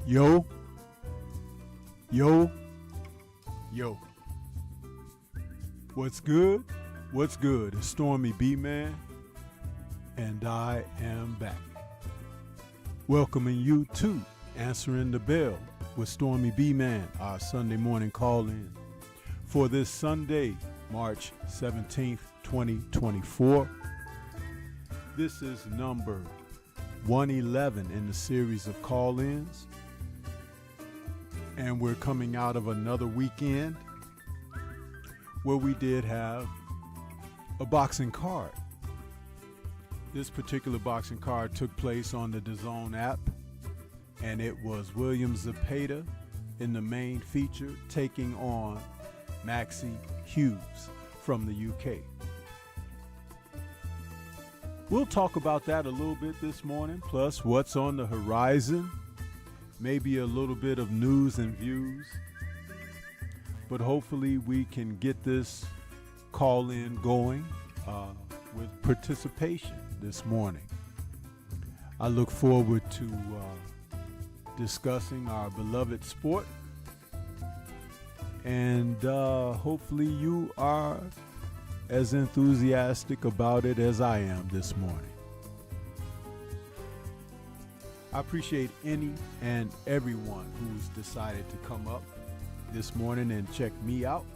Yo, yo, yo. What's good? What's good? It's Stormybman, and I am back. Welcoming you to Answering the Bell with Stormybman, our Sunday morning call-in for this Sunday, March 17th, 2024. This is number 111 in the series of call-ins. And we're coming out of another weekend where we did have a boxing card. This particular boxing card took place on the DAZN app, and it was William Zepeda in the main feature taking on Maxie Hughes from the UK. We'll talk about that a little bit this morning, plus what's on the horizon. Maybe a little bit of news and views, but hopefully we can get this call-in going with participation this morning. I look forward to discussing our beloved sport, and hopefully you are as enthusiastic about it as I am this morning. I appreciate any and everyone who's decided to come up this morning and check me out.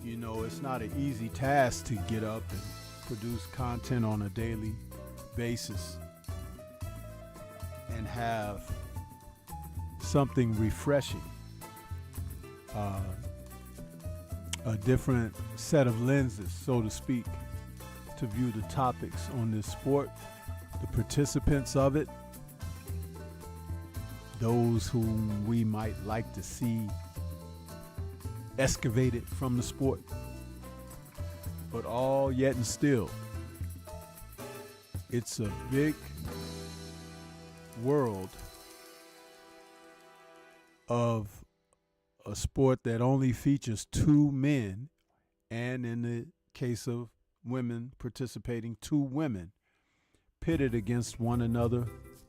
You know, it's not an easy task to get up and produce content on a daily basis and have something refreshing, a different set of lenses, so to speak, to view the topics on this sport, the participants of it, those whom we might like to see excavated from the sport, but all yet and still, it's a big world of a sport that only features two men, and in the case of women participating, two women pitted against one another,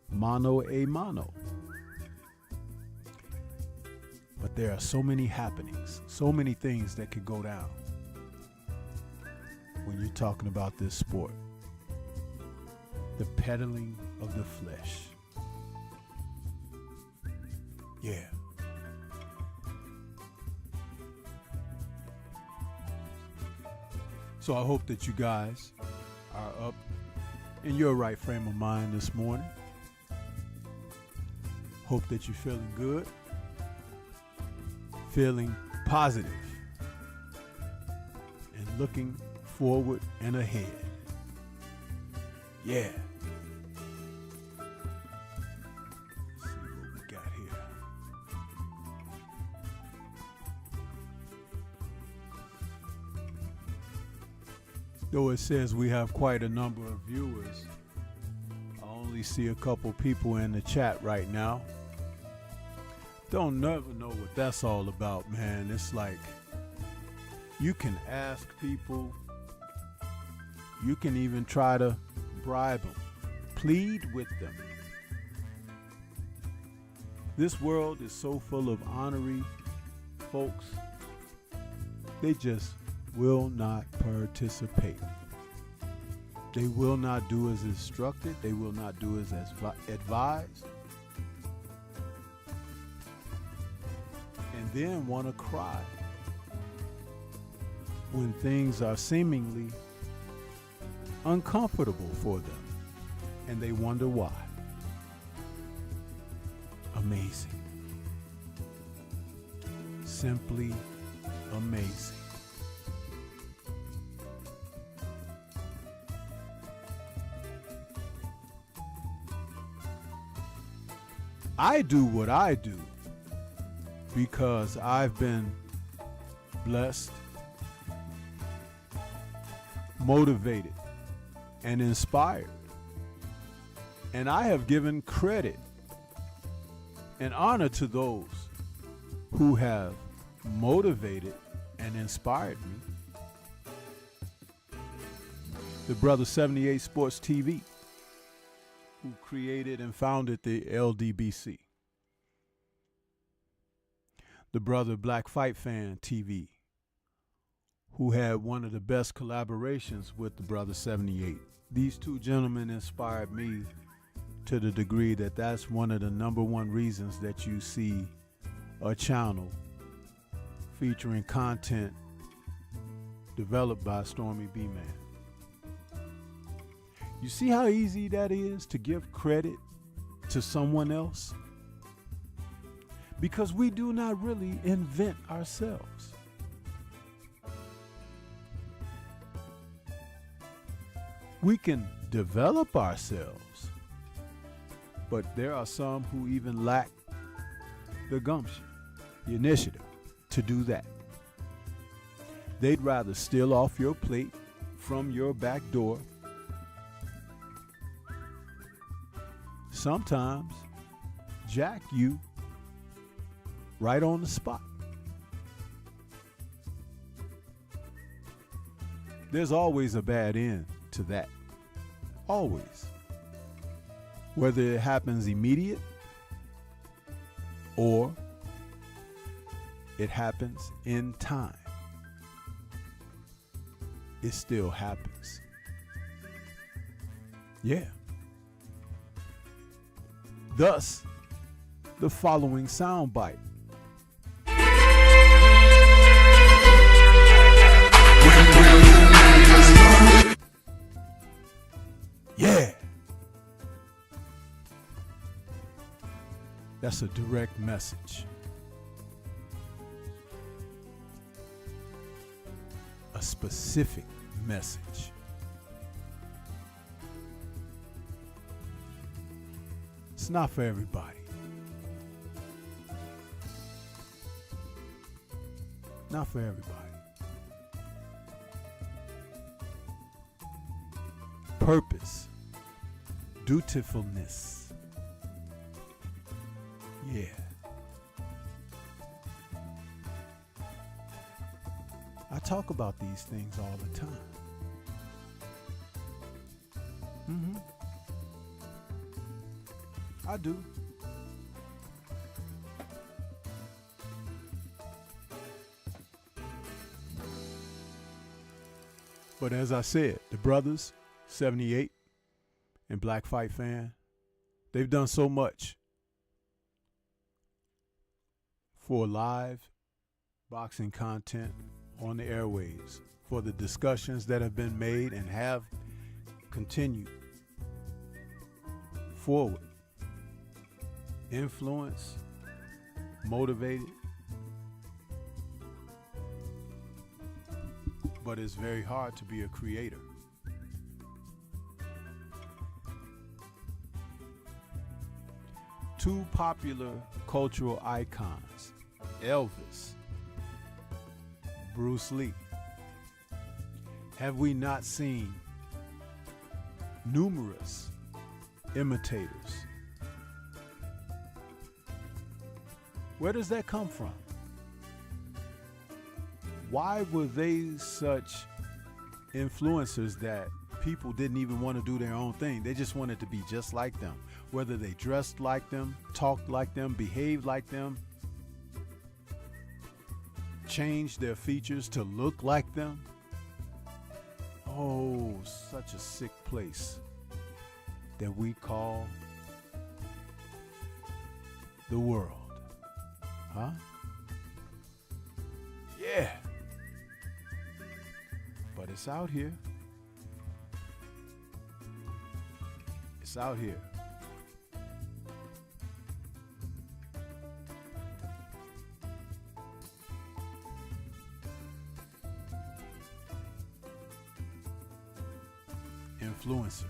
mano a mano. But there are so many happenings, so many things that could go down when you're talking about this sport. The peddling of the flesh. Yeah. So I hope that you guys are up in your right frame of mind this morning. Hope that you're feeling good, feeling positive, and looking forward and ahead. Yeah. Let's see what we got here. Though it says we have quite a number of viewers, I only see a couple people in the chat right now. Don't never know what that's all about, man. It's like you can ask people, you can even try to bribe them, plead with them. This world is so full of ornery folks, they just will not participate. They will not do as instructed. They will not do as advised. And then want to cry when things are seemingly uncomfortable for them. And they wonder why. Amazing. Simply amazing. I do what I do because I've been blessed, motivated, and inspired. And I have given credit and honor to those who have motivated and inspired me. The Brother 78 Sports TV, who created and founded the LDBC. The brother Black Fight Fan TV, who had one of the best collaborations with the brother 78. These two gentlemen inspired me to the degree that that's one of the #1 reasons that you see a channel featuring content developed by Stormybman. You see how easy that is to give credit to someone else? Because we do not really invent ourselves. We can develop ourselves, but there are some who even lack the gumption, the initiative to do that. They'd rather steal off your plate from your back door, sometimes jack you right on the spot. There's always a bad end to that. Always. Whether it happens immediate or it happens in time, it still happens. Yeah. Thus, the following soundbite. Yeah. That's a direct message. A specific message. It's not for everybody. Not for everybody. Purpose, dutifulness. Yeah. I talk about these things all the time. I do. But as I said, the brothers, 78 and Black Fight Fan, they've done so much for live boxing content on the airwaves, for the discussions that have been made and have continued forward. Influence, motivated, but it's very hard to be a creator. Two popular cultural icons, Elvis, Bruce Lee. Have we not seen numerous imitators? Where does that come from? Why were they such influencers that people didn't even want to do their own thing? They just wanted to be just like them. Whether they dressed like them, talked like them, behaved like them, changed their features to look like them. Oh, such a sick place that we call the world. Huh? Yeah. But it's out here. It's out here. Influencers.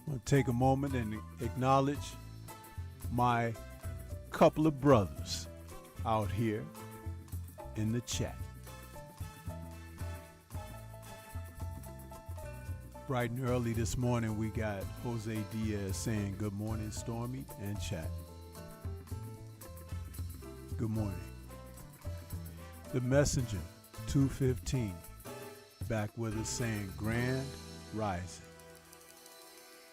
I'm going to take a moment and acknowledge my couple of brothers out here in the chat. Bright and early this morning, we got Jose Diaz saying, "Good morning, Stormy," and chat. Good morning. The Messenger, 215, back with us saying, "Grand Rising."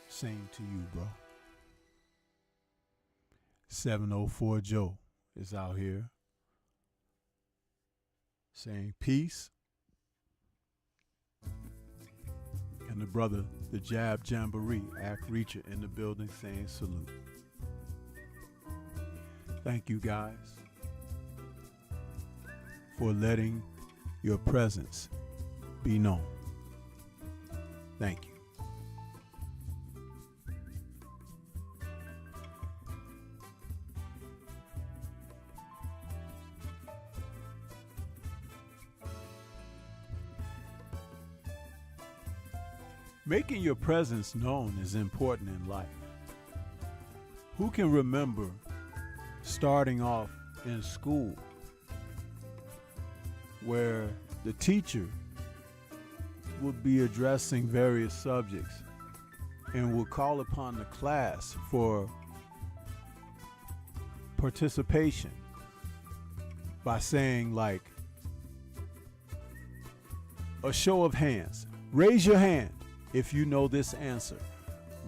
Same to you, bro. 704 Joe is out here saying peace. And the brother, the Jab Jamboree, Act Reacher in the building saying salute. Thank you guys for letting your presence be known. Thank you. Making your presence known is important in life. Who can remember starting off in school where the teacher would be addressing various subjects and would call upon the class for participation by saying, like, a show of hands. Raise your hand if you know this answer.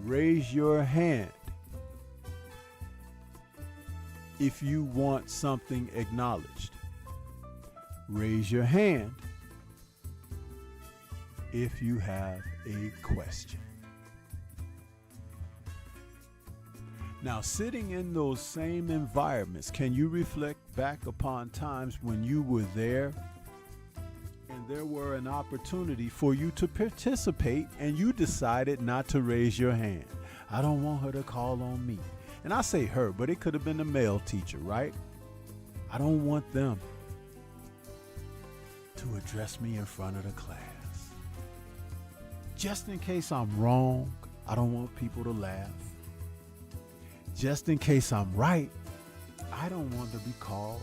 Raise your hand if you want something acknowledged. Raise your hand if you have a question. Now, sitting in those same environments, can you reflect back upon times when you were there and there were an opportunity for you to participate and you decided not to raise your hand? I don't want her to call on me. And I say her, but it could have been a male teacher, right? I don't want them to address me in front of the class. Just in case I'm wrong, I don't want people to laugh. Just in case I'm right, I don't want to be called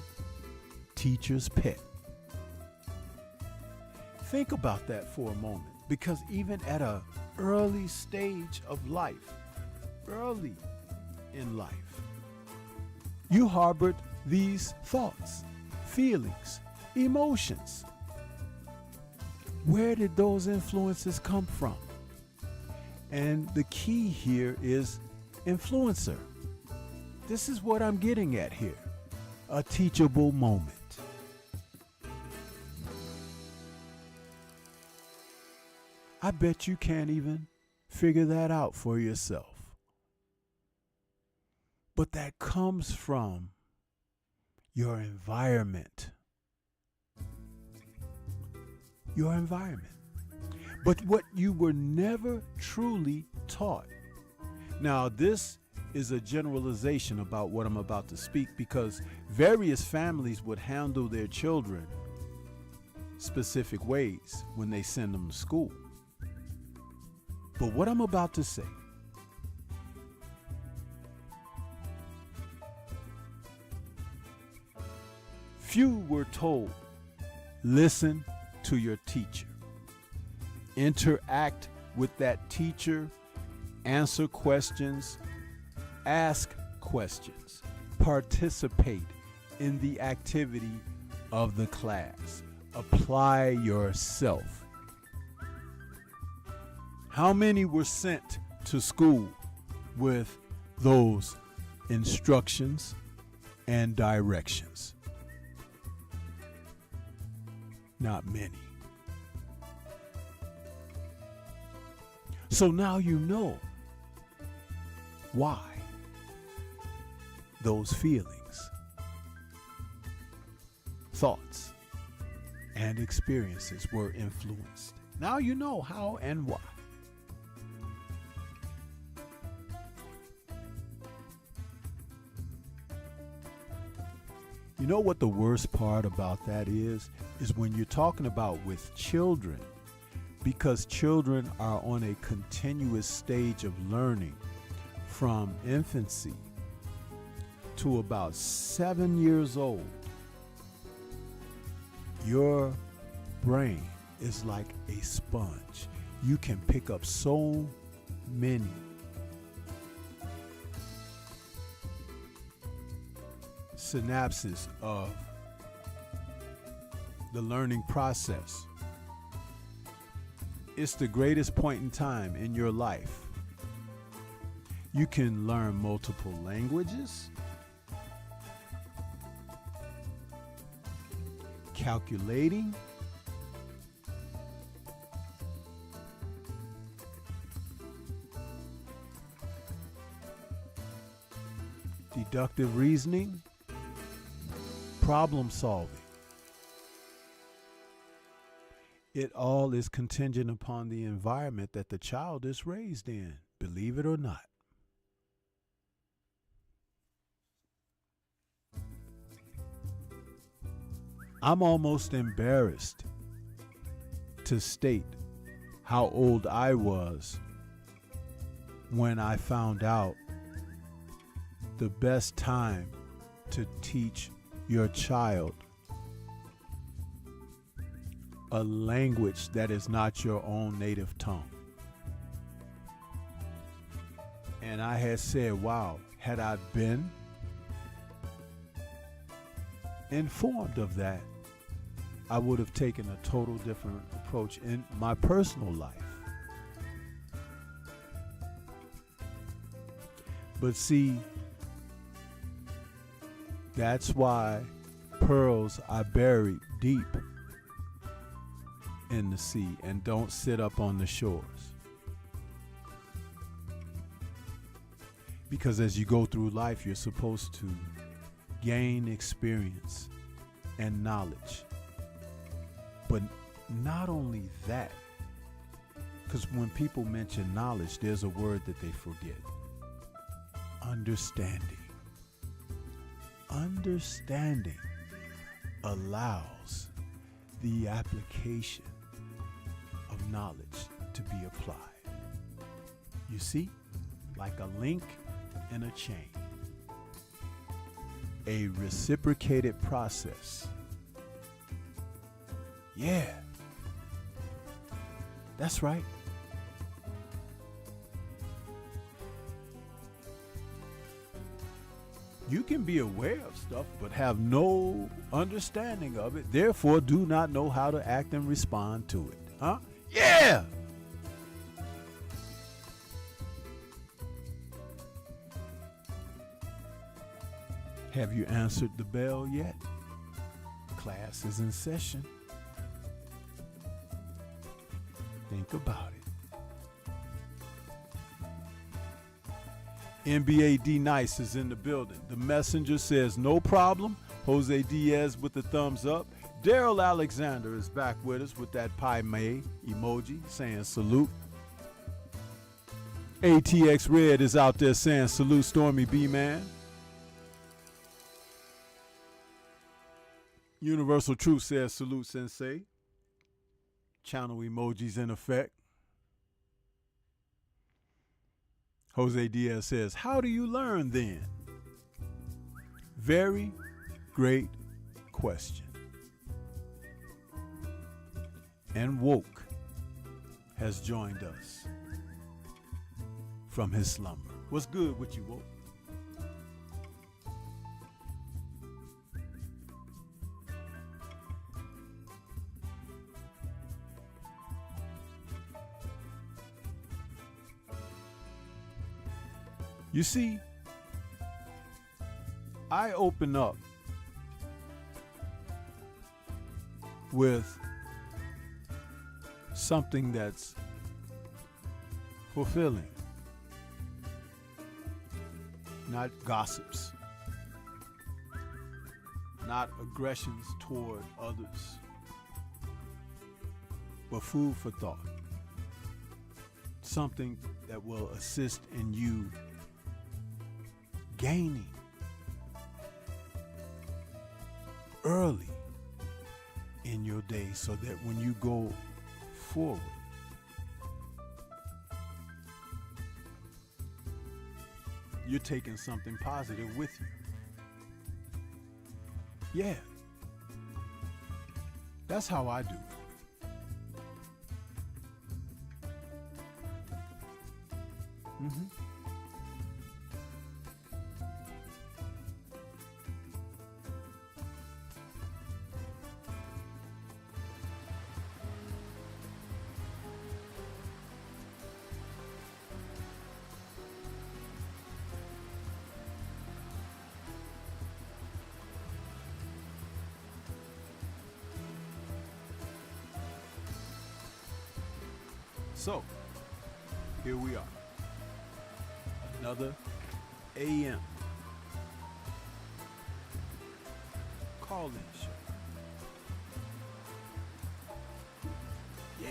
teacher's pet. Think about that for a moment, because even at an early stage of life, early in life, you harbored these thoughts, feelings, emotions. Where did those influences come from? And the key here is influencer. This is what I'm getting at here. A teachable moment. I bet you can't even figure that out for yourself. But that comes from your environment. Your environment. But what you were never truly taught. Now, this is a generalization about what I'm about to speak, because various families would handle their children specific ways when they send them to school. But what I'm about to say, few were told, listen to your teacher. Interact with that teacher. Answer questions. Ask questions. Participate in the activity of the class. Apply yourself. How many were sent to school with those instructions and directions? Not many. So now you know why those feelings, thoughts, and experiences were influenced. Now you know how and why. You know what the worst part about that is when you're talking about with children, because children are on a continuous stage of learning from infancy to about 7 years old. Your brain is like a sponge. You can pick up so many synapses of the learning process. It's the greatest point in time in your life. You can learn multiple languages, calculating, deductive reasoning, problem solving. It all is contingent upon the environment that the child is raised in, believe it or not. I'm almost embarrassed to state how old I was when I found out the best time to teach your child a language that is not your own native tongue. And I had said, wow, had I been informed of that, I would have taken a total different approach in my personal life. But see, that's why pearls are buried deep in the sea and don't sit up on the shores. Because as you go through life, you're supposed to gain experience and knowledge. But not only that, because when people mention knowledge, there's a word that they forget. Understanding. Understanding allows the application of knowledge to be applied. You see, like a link in a chain. A reciprocated process. Yeah, that's right. You can be aware of stuff, but have no understanding of it. Therefore, do not know how to act and respond to it. Huh? Yeah! Have you answered the bell yet? Class is in session. Think about it. NBA D Nice is in the building. The messenger says no problem. Jose Diaz with the thumbs up. Daryl Alexander is back with us with that pie may emoji saying salute. ATX Red is out there saying salute Stormybman. Universal Truth says salute Sensei. Channel emojis in effect. Jose Diaz says, how do you learn then? Very great question. And Woke has joined us from his slumber. What's good with you, Woke? You see, I open up with something that's fulfilling, not gossips, not aggressions toward others, but food for thought. Something that will assist in you gaining early in your day so that when you go forward, you're taking something positive with you. Yeah. That's how I do it. So, here we are. Another AM call-in show. Yeah.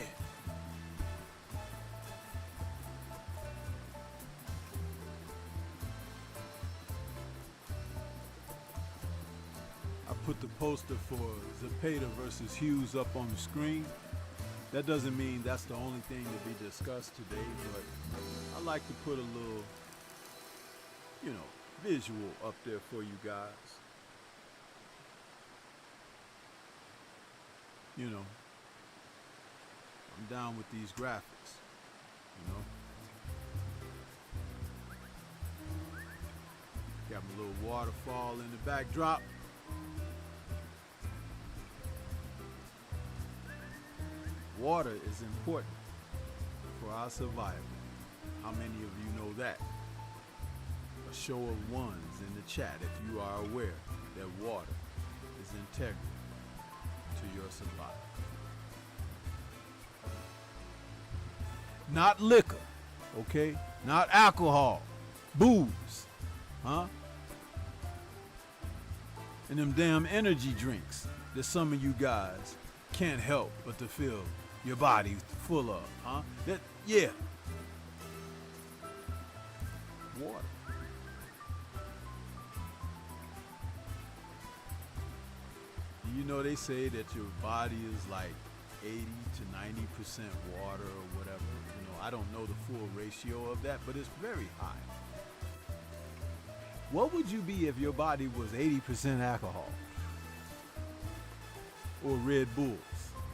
I put the poster for Zepeda versus Hughes up on the screen. That doesn't mean that's the only thing to be discussed today, but I like to put a little, visual up there for you guys. I'm down with these graphics, Got my little waterfall in the backdrop. Water is important for our survival. How many of you know that? A show of ones in the chat if you are aware that water is integral to your survival. Not liquor, okay? Not alcohol, booze, and them damn energy drinks that some of you guys can't help but to feel your body full of, yeah. Water. You know they say that your body is like 80 to 90% water or whatever. I don't know the full ratio of that, but it's very high. What would you be if your body was 80% alcohol? Or Red Bulls,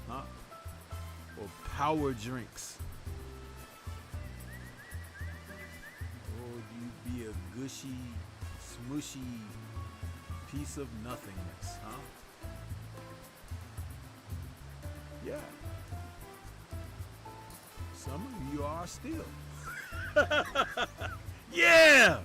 or power drinks? Or would you be a gushy, smushy piece of nothingness, Yeah. Some of you are still. Yeah!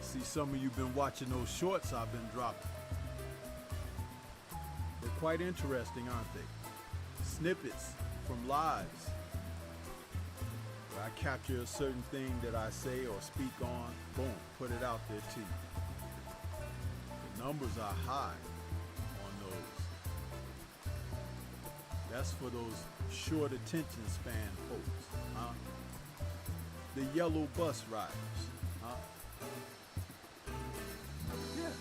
See, some of you been watching those shorts I've been dropping. They're quite interesting, aren't they? Snippets from lives where I capture a certain thing that I say or speak on, boom, put it out there to you. The numbers are high on those. That's for those short attention span folks, The yellow bus riders, Yeah,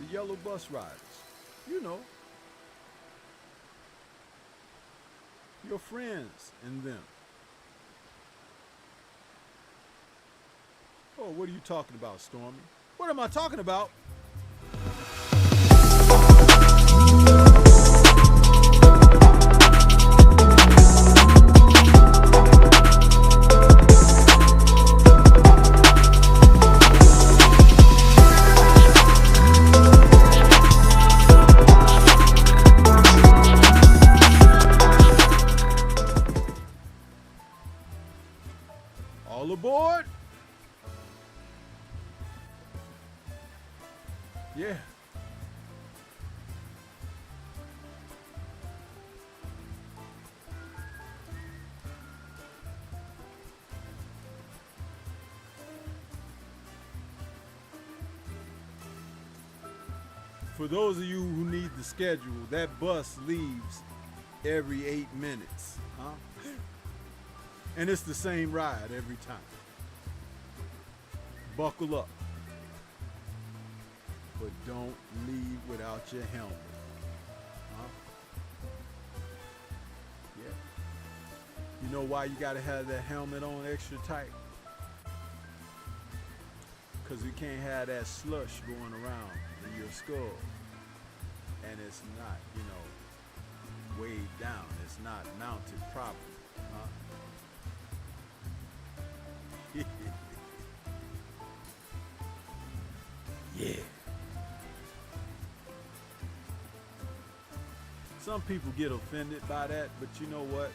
the yellow bus riders. Your friends and them. Oh, what are you talking about, Stormy? What am I talking about? All aboard? Yeah. For those of you who need the schedule, that bus leaves every 8 minutes, And it's the same ride every time. Buckle up. But don't leave without your helmet. Huh? Yeah. You know why you gotta have that helmet on extra tight? Because you can't have that slush going around in your skull. And it's not, you know, weighed down. It's not mounted properly. Huh? Yeah. Some people get offended by that, but you know what?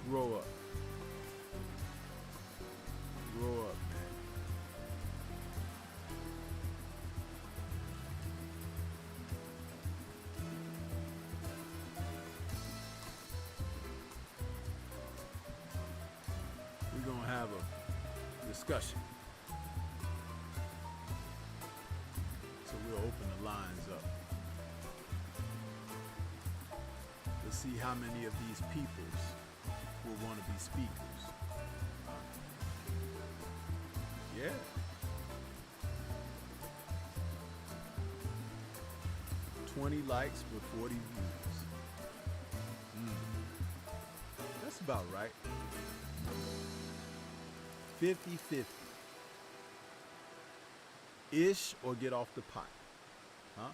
Grow up. Grow up, man. We're going to have a discussion. So we'll open the lines up. Let's see how many of these peoples will want to be speakers. Yeah. $20 likes with 40 views. That's about right. 50-50. Ish or get off the pot. Huh?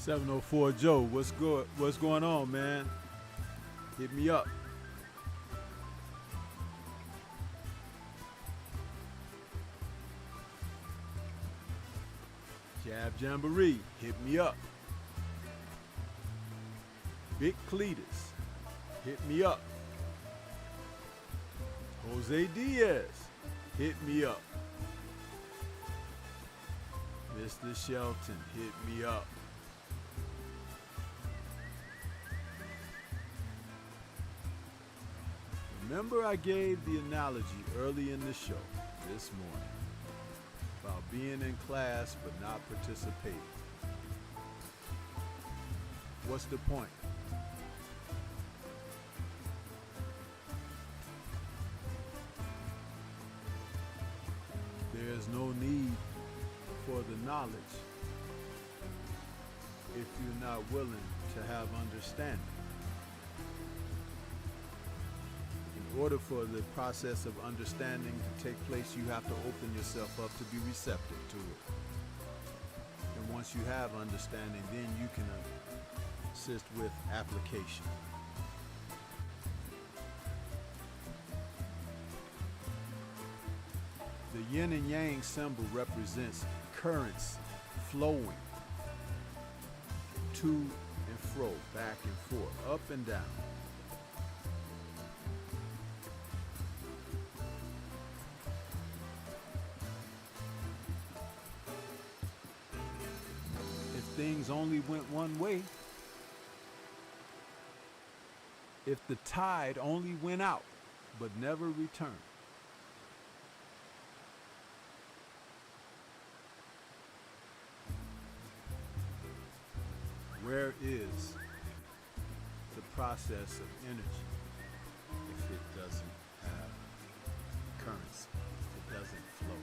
$704 Joe, what's good? What's going on, man? Hit me up. Jab Jamboree, hit me up. Big Cletus, hit me up. Jose Diaz, hit me up. Mr. Shelton, hit me up. Remember I gave the analogy early in the show this morning about being in class but not participating. What's the point? There's no need for the knowledge if you're not willing to have understanding. In order for the process of understanding to take place, you have to open yourself up to be receptive to it. And once you have understanding, then you can assist with application. The yin and yang symbol represents currents flowing to and fro, back and forth, up and down. If things only went one way, if the tide only went out but never returned, where is the process of energy if it doesn't have currency, if it doesn't flow?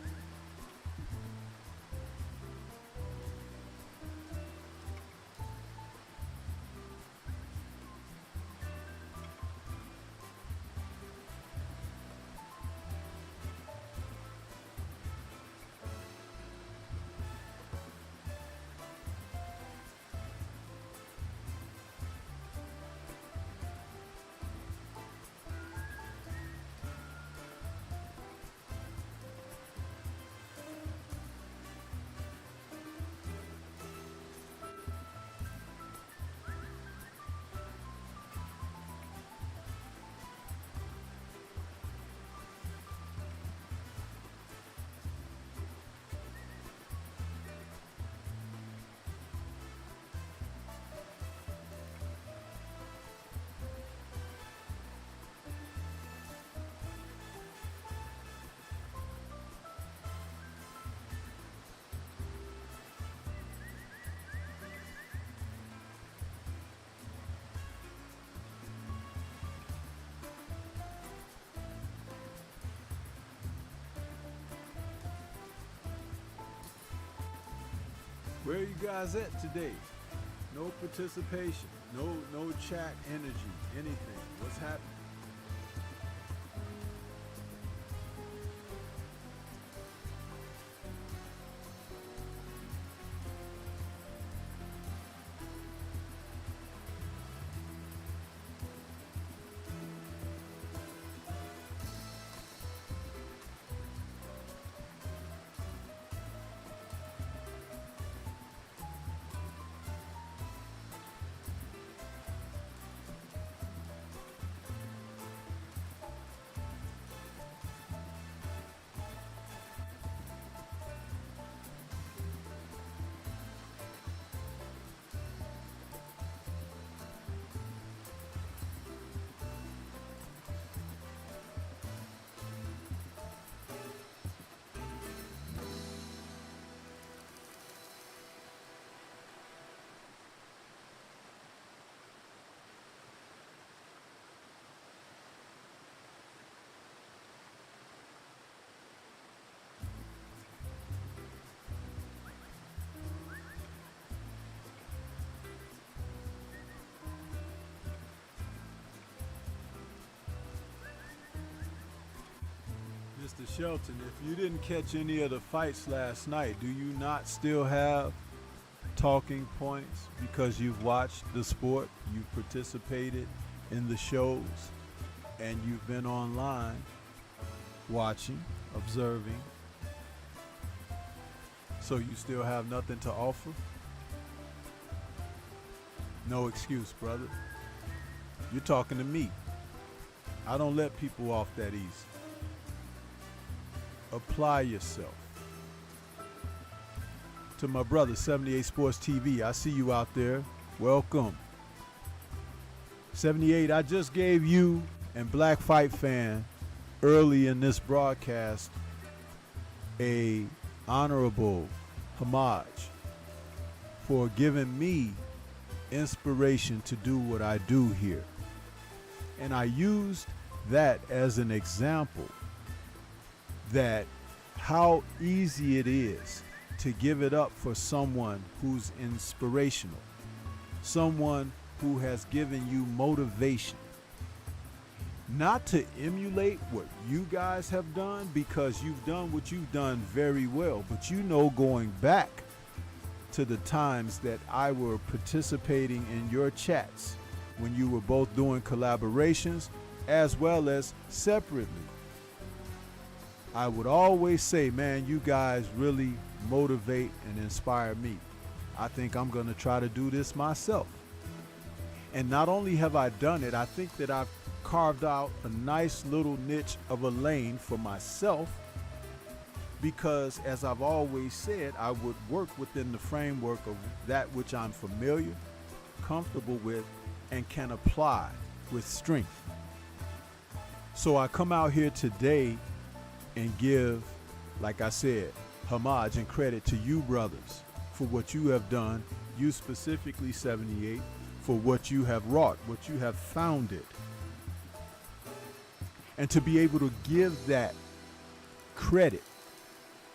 Where are you guys at today? No participation, no chat energy, anything. What's happening? Mr. Shelton, if you didn't catch any of the fights last night, do you not still have talking points because you've watched the sport, you've participated in the shows, and you've been online watching, observing, so you still have nothing to offer? No excuse, brother. You're talking to me. I don't let people off that easy. Apply yourself. To my brother, 78 Sports TV, I see you out there. Welcome. 78, I just gave you and Black Fight Fan early in this broadcast a honorable homage for giving me inspiration to do what I do here. And I used that as an example that how easy it is to give it up for someone who's inspirational, someone who has given you motivation. Not to emulate what you guys have done, because you've done what you've done very well, but you know, going back to the times that I were participating in your chats when you were both doing collaborations as well as separately, I would always say, man, you guys really motivate and inspire me. I think I'm going to try to do this myself. And not only have I done it, I think that I've carved out a nice little niche of a lane for myself, because as I've always said, I would work within the framework of that which I'm familiar, comfortable with, and can apply with strength. So I come out here today and give, like I said, homage and credit to you brothers for what you have done, you specifically 78, for what you have wrought, what you have founded. And to be able to give that credit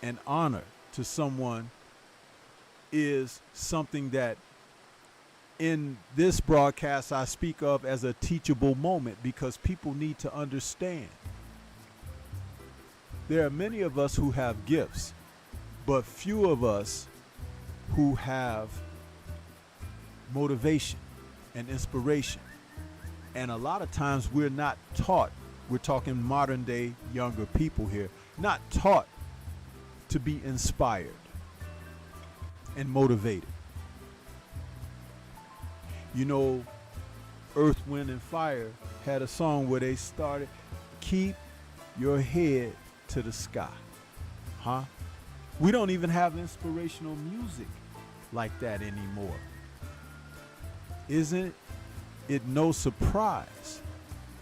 and honor to someone is something that in this broadcast I speak of as a teachable moment, because people need to understand. There are many of us who have gifts, but few of us who have motivation and inspiration. And a lot of times we're not taught, we're talking modern day younger people here, not taught to be inspired and motivated. You know, Earth, Wind, and Fire had a song where they started, keep your head to the sky. We don't even have inspirational music like that anymore. Isn't it no surprise,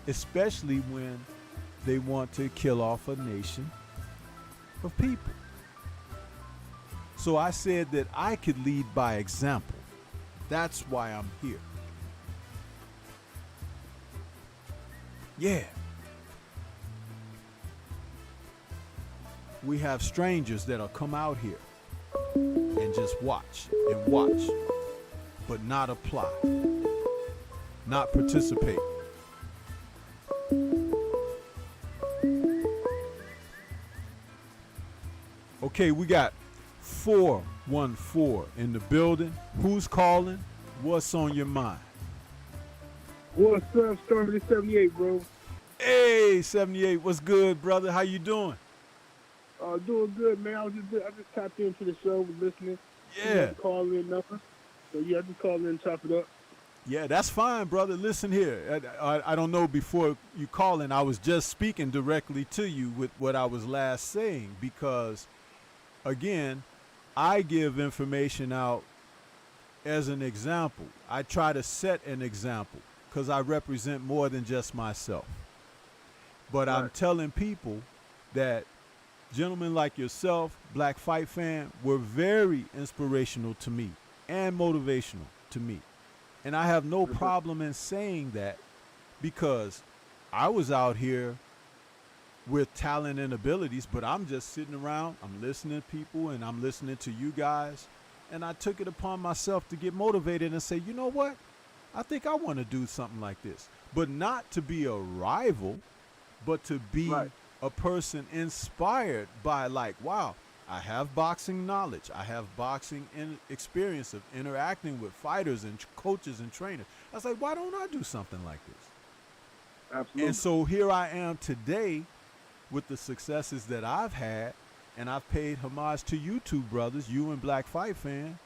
especially when they want to kill off a nation of people? So I said that I could lead by example. That's why I'm here. Yeah. We have strangers that'll come out here and just watch and watch, but not apply, not participate. Okay, we got 414 in the building. Who's calling? What's on your mind? What's up, Stormy 78, bro? Hey, 78, what's good, brother? How you doing? Doing good, man. I just tapped into the show, was listening. Yeah. Call in number. So yeah, I just called in and chop it up. Yeah, that's fine, brother. Listen here. I don't know, before you calling, I was just speaking directly to you with what I was last saying, because, again, I give information out as an example. I try to set an example because I represent more than just myself. But Right. I'm telling people that gentlemen like yourself, Black Fight Fan, were very inspirational to me and motivational to me. And I have no problem in saying that, because I was out here with talent and abilities, but I'm just sitting around, I'm listening to people, and I'm listening to you guys, and I took it upon myself to get motivated and say, you know what? I think I want to do something like this. But not to be a rival, but to be Right. a person inspired by, like, wow, I have boxing knowledge. I have boxing experience of interacting with fighters and coaches and trainers. I was like, why don't I do something like this? Absolutely. And so here I am today with the successes that I've had, and I've paid homage to you two brothers, you and Black Fight Fan,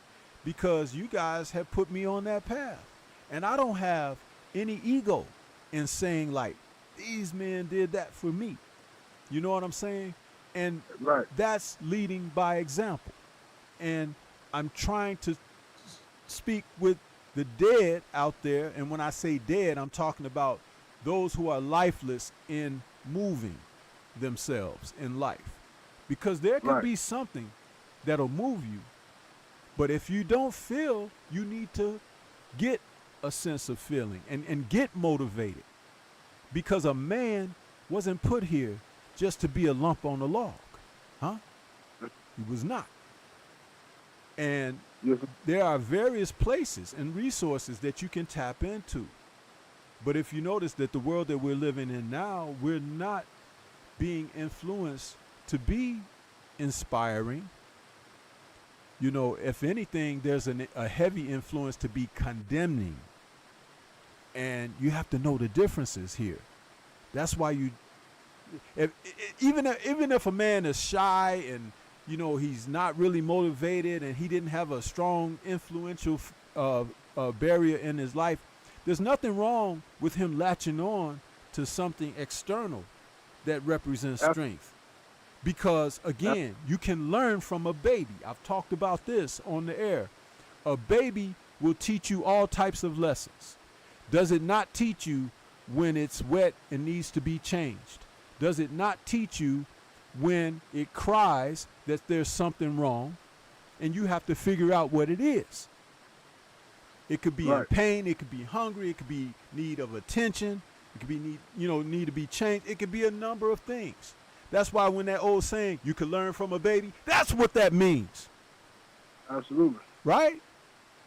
because you guys have put me on that path. And I don't have any ego in saying, like, these men did that for me. You know what I'm saying? And Right. that's leading by example. And I'm trying to speak with the dead out there. And when I say dead, I'm talking about those who are lifeless in moving themselves in life. Because there can Right. be something that'll move you. But if you don't feel, you need to get a sense of feeling and get motivated. Because a man wasn't put here just to be a lump on the log. Huh? He was not. And Yes. there are various places and resources that you can tap into. But if you notice that the world that we're living in now, we're not being influenced to be inspiring. You know, if anything, there's a heavy influence to be condemning. And you have to know the differences here. That's why even if a man is shy and, you know, he's not really motivated and he didn't have a strong influential barrier in his life, there's nothing wrong with him latching on to something external that represents strength. Because, again, you can learn from a baby. I've talked about this on the air. A baby will teach you all types of lessons. Does it not teach you when it's wet and needs to be changed? Does it not teach you when it cries that there's something wrong and you have to figure out what it is? It could be in pain, it could be hungry, it could be need of attention, it could be need to be changed. It could be a number of things. That's why when that old saying, you can learn from a baby, that's what that means. Absolutely. Right?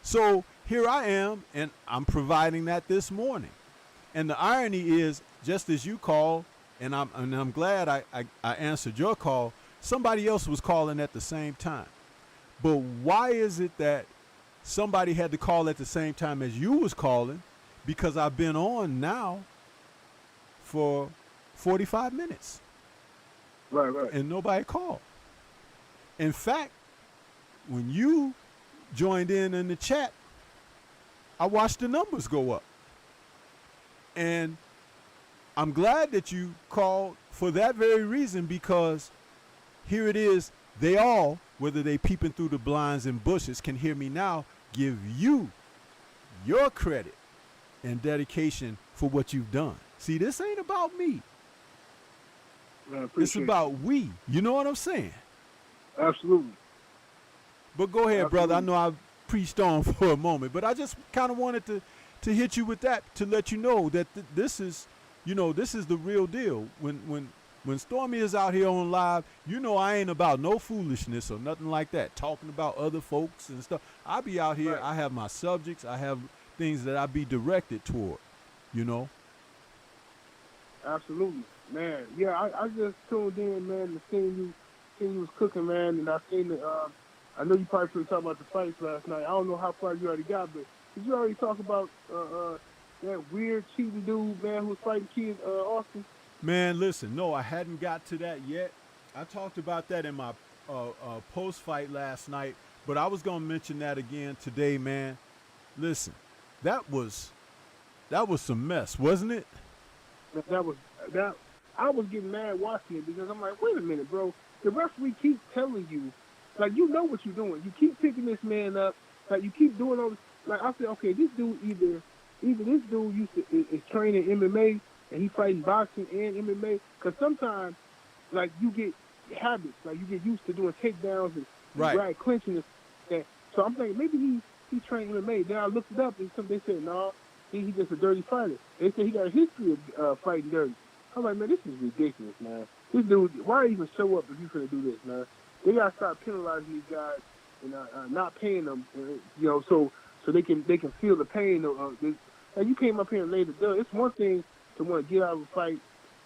So here I am, and I'm providing that this morning. And the irony is, just as you call, and I'm glad I answered your call, somebody else was calling at the same time. But why is it that somebody had to call at the same time as you was calling? Because I've been on now for 45 minutes. Right. And nobody called. In fact, when you joined in the chat, I watched the numbers go up. And I'm glad that you called for that very reason, because here it is. They all, whether they peeping through the blinds and bushes, can hear me now, give you your credit and dedication for what you've done. See, this ain't about me. It's about we. You know what I'm saying? Absolutely. But go ahead, brother. I know I preached on for a moment, but I just kind of wanted to hit you with that, to let you know that this is the real deal. When When Stormy is out here on live, you know I ain't about no foolishness or nothing like that, talking about other folks and stuff. I be out here, Right. I have my subjects, I have things that I be directed toward, you know? Absolutely, man. Yeah, I just tuned in, man, to seen you was cooking, man, and I seen the. I know you probably couldn't talk about the fights last night. I don't know how far you already got, but did you already talk about that weird cheating dude, man, who was fighting kids, Austin? Man, listen, no, I hadn't got to that yet. I talked about that in my post-fight last night, but I was going to mention that again today, man. Listen, that was some mess, wasn't it? That. I was getting mad watching it because I'm like, wait a minute, bro. The referee keeps telling you, like, you know what you're doing. You keep picking this man up. Like, you keep doing all this. Like, I said, okay, this dude either this dude is training MMA and he fighting boxing and MMA. Because sometimes, like, you get habits. Like, you get used to doing takedowns and Right. clinching and that. So I'm thinking maybe he trained MMA. Then I looked it up and they said, no, he's just a dirty fighter. They said he got a history of fighting dirty. I'm like, man, this is ridiculous, man. This dude, why even show up if you're going to do this, man? They got to start penalizing these guys and not paying them, you know, so they can feel the pain of this. And you came up here and laid it down. It's one thing to want to get out of a fight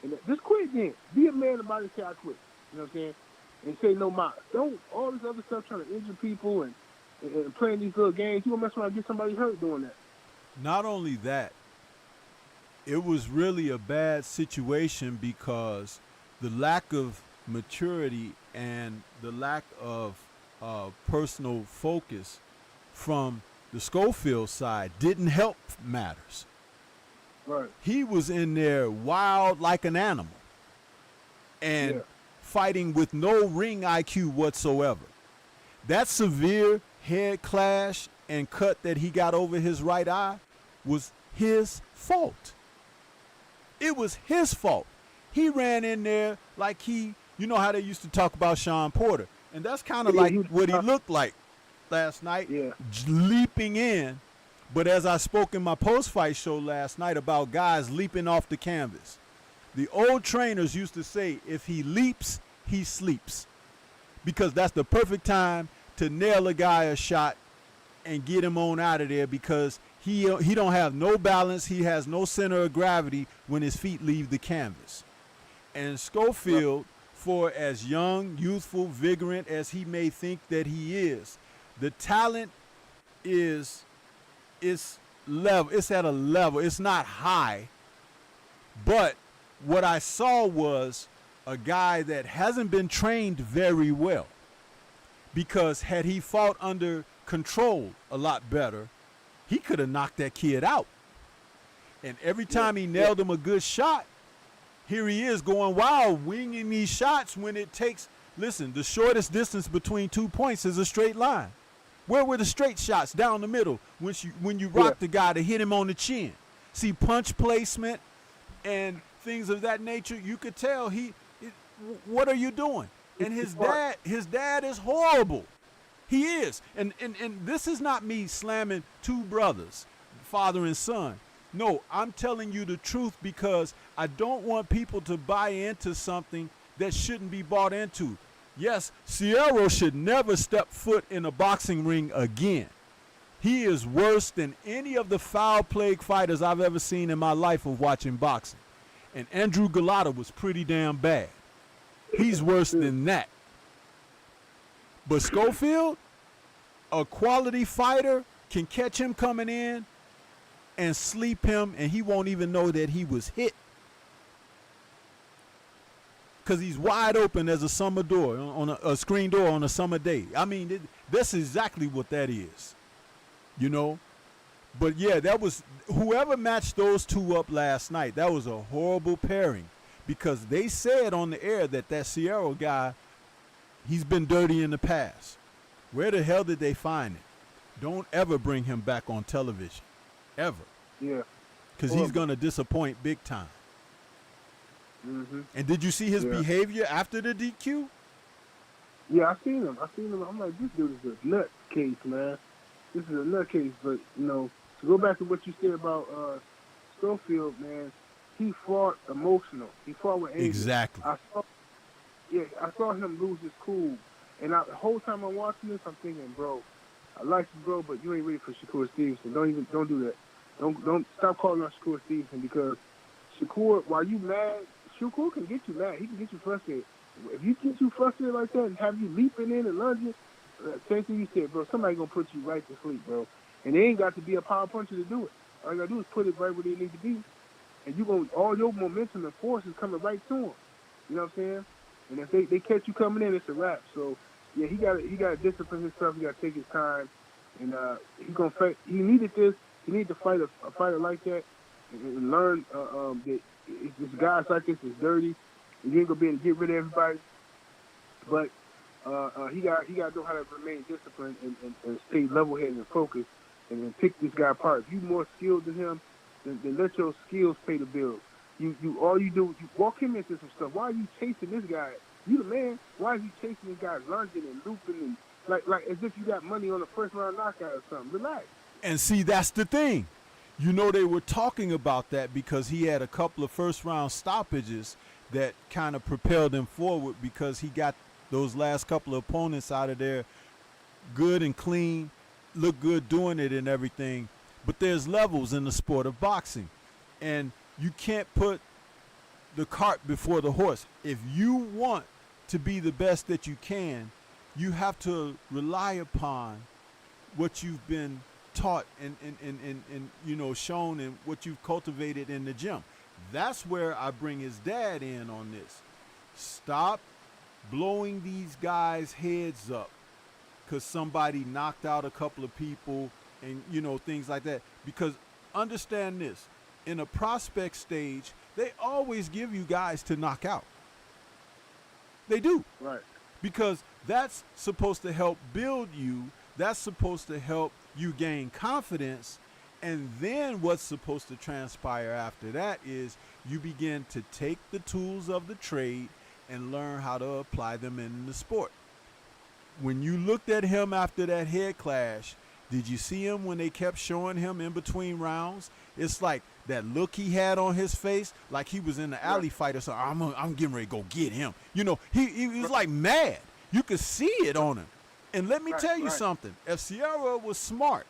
and just quit then. Be a man about it and say, I quit. You know what I'm saying? And say no more. Don't, all this other stuff trying to injure people and playing these little games. You going to mess around and get somebody hurt doing that. Not only that, it was really a bad situation because the lack of maturity and the lack of personal focus from the Schofield side didn't help matters. Right. He was in there wild like an animal and fighting with no ring IQ whatsoever. That severe head clash and cut that he got over his right eye was his fault. It was his fault. He ran in there like you know how they used to talk about Sean Porter. And that's kind of like what he looked like last night, leaping in. But as I spoke in my post-fight show last night about guys leaping off the canvas, the old trainers used to say, if he leaps, he sleeps. Because that's the perfect time to nail a guy a shot and get him on out of there because he don't have no balance. He has no center of gravity when his feet leave the canvas. And Schofield, for as young, youthful, vigorant as he may think that he is, the talent is level. It's at a level. It's not high. But what I saw was a guy that hasn't been trained very well. Because had he fought under control a lot better, he could have knocked that kid out. And every time he nailed him a good shot, here he is going wild, winging these shots when it takes, listen, the shortest distance between 2 points is a straight line. Where were the straight shots down the middle when you rock the guy to hit him on the chin? See, punch placement and things of that nature, you could tell what are you doing? And his dad is horrible. He is. And this is not me slamming two brothers, father and son. No, I'm telling you the truth because I don't want people to buy into something that shouldn't be bought into. Yes, Shareable should never step foot in a boxing ring again. He is worse than any of the foul-plagued fighters I've ever seen in my life of watching boxing. And Andrew Galata was pretty damn bad. He's worse than that. But Schofield, a quality fighter, can catch him coming in and sleep him, and he won't even know that he was hit. Because he's wide open as a summer door, on a screen door on a summer day. I mean, that's exactly what that is, you know. But, yeah, that was whoever matched those two up last night, that was a horrible pairing because they said on the air that Shareable guy, he's been dirty in the past. Where the hell did they find it? Don't ever bring him back on television, ever. Yeah. Because he's going to disappoint big time. Mm-hmm. And did you see his behavior after the DQ? Yeah, I seen him. I'm like, this dude is a nut case, man. This is a nut case. But, you know, to go back to what you said about Schofield, man, he fought emotional. He fought with anger. Exactly. I saw him lose his cool, and the whole time I'm watching this, I'm thinking, bro, I like you, bro, but you ain't ready for Shakur Stevenson. Don't do that. Don't stop calling out Shakur Stevenson, because Shakur, while you mad, Shakur can get you mad. He can get you frustrated. If you get you frustrated like that and have you leaping in and lunging, same thing you said, bro, somebody gonna put you right to sleep, bro. And they ain't got to be a power puncher to do it. All you gotta do is put it right where they need to be, and all your momentum and force is coming right to them. You know what I'm saying? And if they catch you coming in, it's a wrap. So yeah, he got to discipline himself. He got to take his time, and he gonna fight. He needed this. He needed to fight a fighter like that, and learn that this guys like this is dirty, and you ain't gonna be able to get rid of everybody. But he got to know how to remain disciplined and stay level-headed and focused, and then pick this guy apart. If you more skilled than him, then let your skills pay the bills. All you do, you walk him into some stuff. Why are you chasing this guy? You the man. Why is he chasing this guy, lunging and looping and like as if you got money on a first round knockout or something? Relax. And see, that's the thing. You know, they were talking about that because he had a couple of first round stoppages that kind of propelled him forward, because he got those last couple of opponents out of there good and clean, look good doing it and everything. But there's levels in the sport of boxing, and you can't put the cart before the horse. If you want to be the best that you can, you have to rely upon what you've been taught and you know, shown, and what you've cultivated in the gym. That's where I bring his dad in on this. Stop blowing these guys' heads up because somebody knocked out a couple of people and, you know, things like that. Because understand this, in a prospect stage, they always give you guys to knock out. They do. Right. Because that's supposed to help build you. That's supposed to help you gain confidence. And then what's supposed to transpire after that is you begin to take the tools of the trade and learn how to apply them in the sport. When you looked at him after that head clash, did you see him when they kept showing him in between rounds? It's like that look he had on his face, like he was in the alley fight or something. I'm getting ready to go get him. You know, he was like mad. You could see it on him. And let me tell you something. If Sierra was smart,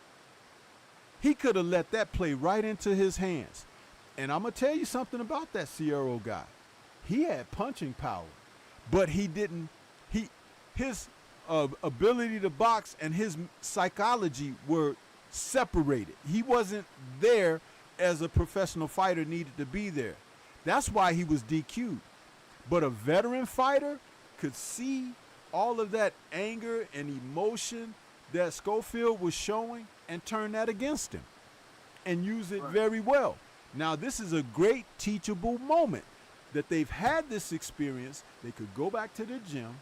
he could have let that play right into his hands. And I'm going to tell you something about that Sierra guy. He had punching power, but he didn't. His ability to box and his psychology were separated. He wasn't there as a professional fighter needed to be there. That's why he was DQ'd. But a veteran fighter could see all of that anger and emotion that Schofield was showing and turn that against him and use it very well. Now, this is a great teachable moment that they've had this experience. They could go back to the gym,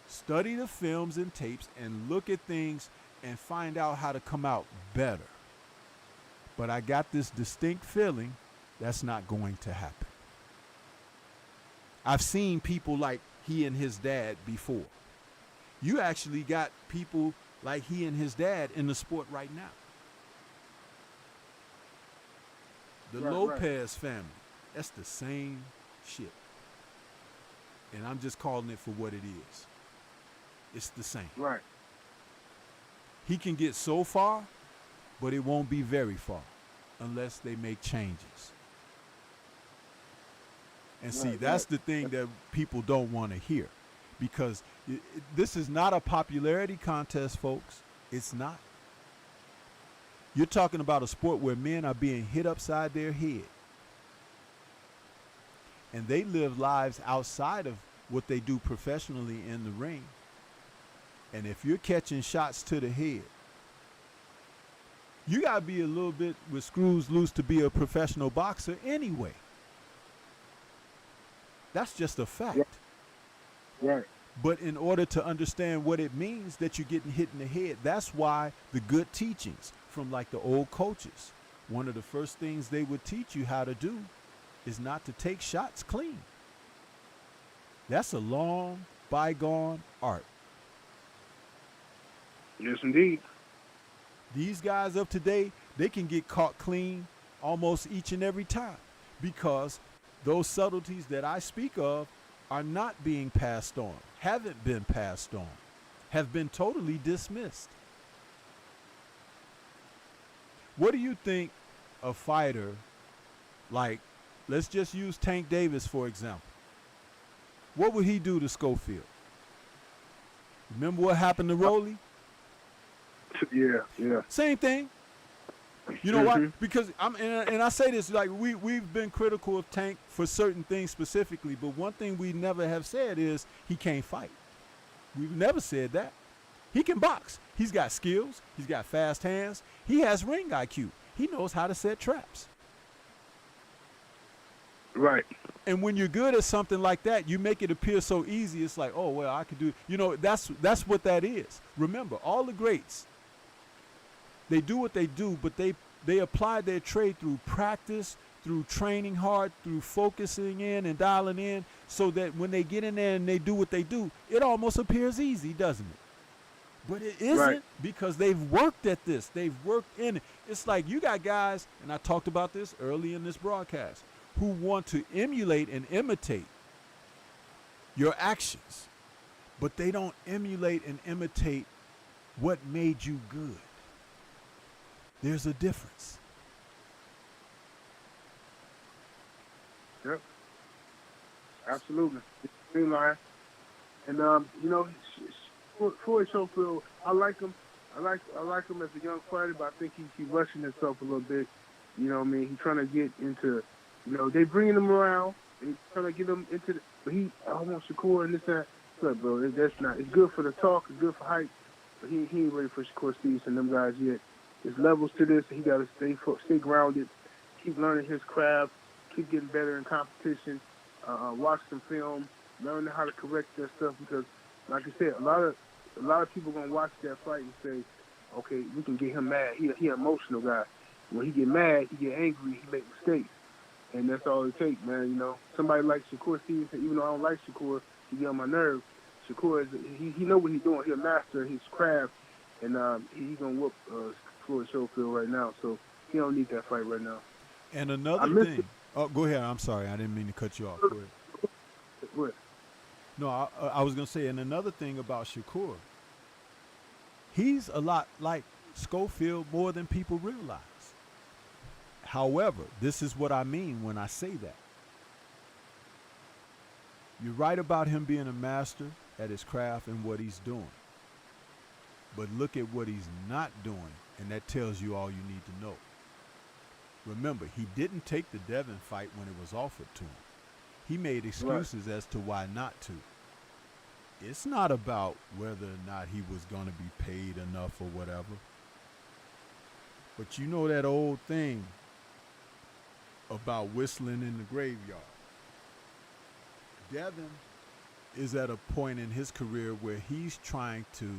study the films and tapes, and look at things and find out how to come out better. But I got this distinct feeling that's not going to happen. I've seen people like he and his dad before. You actually got people like he and his dad in the sport right now. The Lopez family, that's the same shit. And I'm just calling it for what it is. It's the same. Right. He can get so far, but it won't be very far unless they make changes. And see, that's the thing that people don't want to hear, because this is not a popularity contest, folks. It's not. You're talking about a sport where men are being hit upside their head. And they live lives outside of what they do professionally in the ring. And if you're catching shots to the head, you got to be a little bit with screws loose to be a professional boxer anyway. That's just a fact. Right. But in order to understand what it means that you're getting hit in the head, that's why the good teachings from like the old coaches, one of the first things they would teach you how to do is not to take shots clean. That's a long, bygone art. Yes, indeed. These guys of today, they can get caught clean almost each and every time because those subtleties that I speak of are not being passed on, haven't been passed on, have been totally dismissed. What do you think a fighter like, let's just use Tank Davis for example. What would he do to Schofield? Remember what happened to Rolly? Yeah. Same thing. You know why? Because I say this, like, we've been critical of Tank for certain things specifically, but one thing we never have said is he can't fight. We've never said that. He can box. He's got skills. He's got fast hands. He has ring IQ. He knows how to set traps. Right. And when you're good at something like that, you make it appear so easy. It's like, oh, well, I could do, you know, that's what that is. Remember, all the greats, they do what they do, but they apply their trade through practice, through training hard, through focusing in and dialing in, so that when they get in there and they do what they do, it almost appears easy, doesn't it? But it isn't, right, because they've worked at this. They've worked in it. It's like you got guys, and I talked about this early in this broadcast, who want to emulate and imitate your actions, but they don't emulate and imitate what made you good. There's a difference. Yep. Absolutely. Green line. And you know, Floyd Schofield, I like him. I like him as a young fighter, but I think he's rushing himself a little bit. You know what I mean? He's trying to get into, you know, they bringing him around and trying to get him into the, but I want Shakur and this and that. Look, bro, that's not, it's good for the talk, it's good for hype, but he ain't ready for Shakur Stevenson and them guys yet. There's levels to this, and he got to stay grounded, keep learning his craft, keep getting better in competition, watch some film, learning how to correct that stuff, because, like I said, a lot of people gonna watch that fight and say, okay, we can get him mad. He an emotional guy. When he get mad, he get angry, he make mistakes, and that's all it takes, man. You know, somebody like Shakur Stevenson, even though I don't like Shakur, he get on my nerves. Shakur he know what he's doing. He's a master of his craft, and he gonna whoop Floyd Schofield right now. So he don't need that fight right now. And another thing. Oh, go ahead. I'm sorry. I didn't mean to cut you off. Go ahead. Go ahead. No, I was going to say, and another thing about Shakur, he's a lot like Schofield more than people realize. However, this is what I mean when I say that. You're right about him being a master at his craft and what he's doing. But look at what he's not doing, and that tells you all you need to know. Remember, he didn't take the Devin fight when it was offered to him. He made excuses as to why not to. It's not about whether or not he was going to be paid enough or whatever. But you know that old thing about whistling in the graveyard. Devin is at a point in his career where he's trying to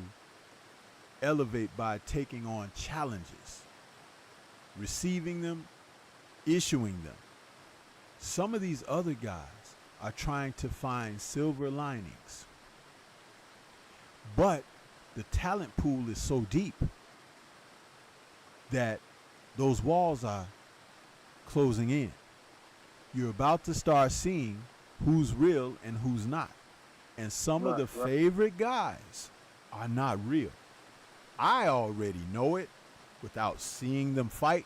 elevate by taking on challenges, receiving them, issuing them. Some of these other guys are trying to find silver linings. But the talent pool is so deep that those walls are closing in. You're about to start seeing who's real and who's not. And some of the favorite guys are not real. I already know it without seeing them fight,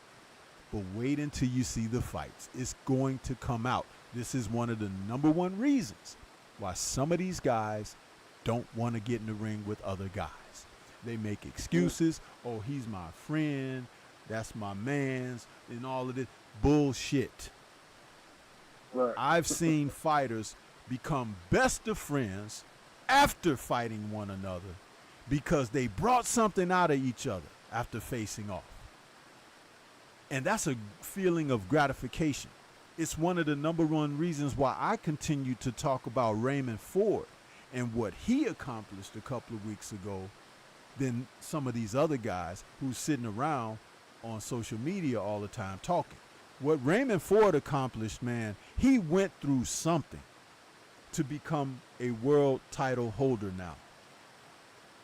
but wait until you see the fights. It's going to come out. This is one of the number one reasons why some of these guys don't want to get in the ring with other guys. They make excuses. Oh, he's my friend. That's my man's, and all of this bullshit. Right. I've seen fighters become best of friends after fighting one another because they brought something out of each other after facing off. And that's a feeling of gratification. It's one of the number one reasons why I continue to talk about Raymond Ford and what he accomplished a couple of weeks ago than some of these other guys who's sitting around on social media all the time talking. What Raymond Ford accomplished, man, he went through something to become a world title holder now.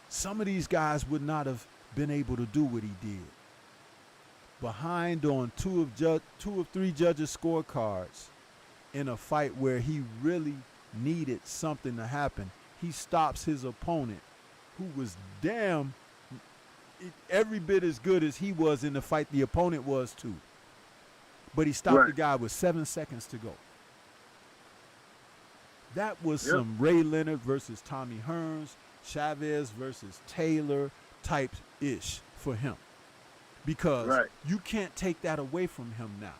Some of these guys would not have been able to do what he did. behind on two of three judges' scorecards in a fight where he really needed something to happen. He stops his opponent, who was every bit as good as he was in the fight the opponent was too. But he stopped the guy with 7 seconds to go. That was some Ray Leonard versus Tommy Hearns, Chavez versus Taylor type ish for him. Because you can't take that away from him now.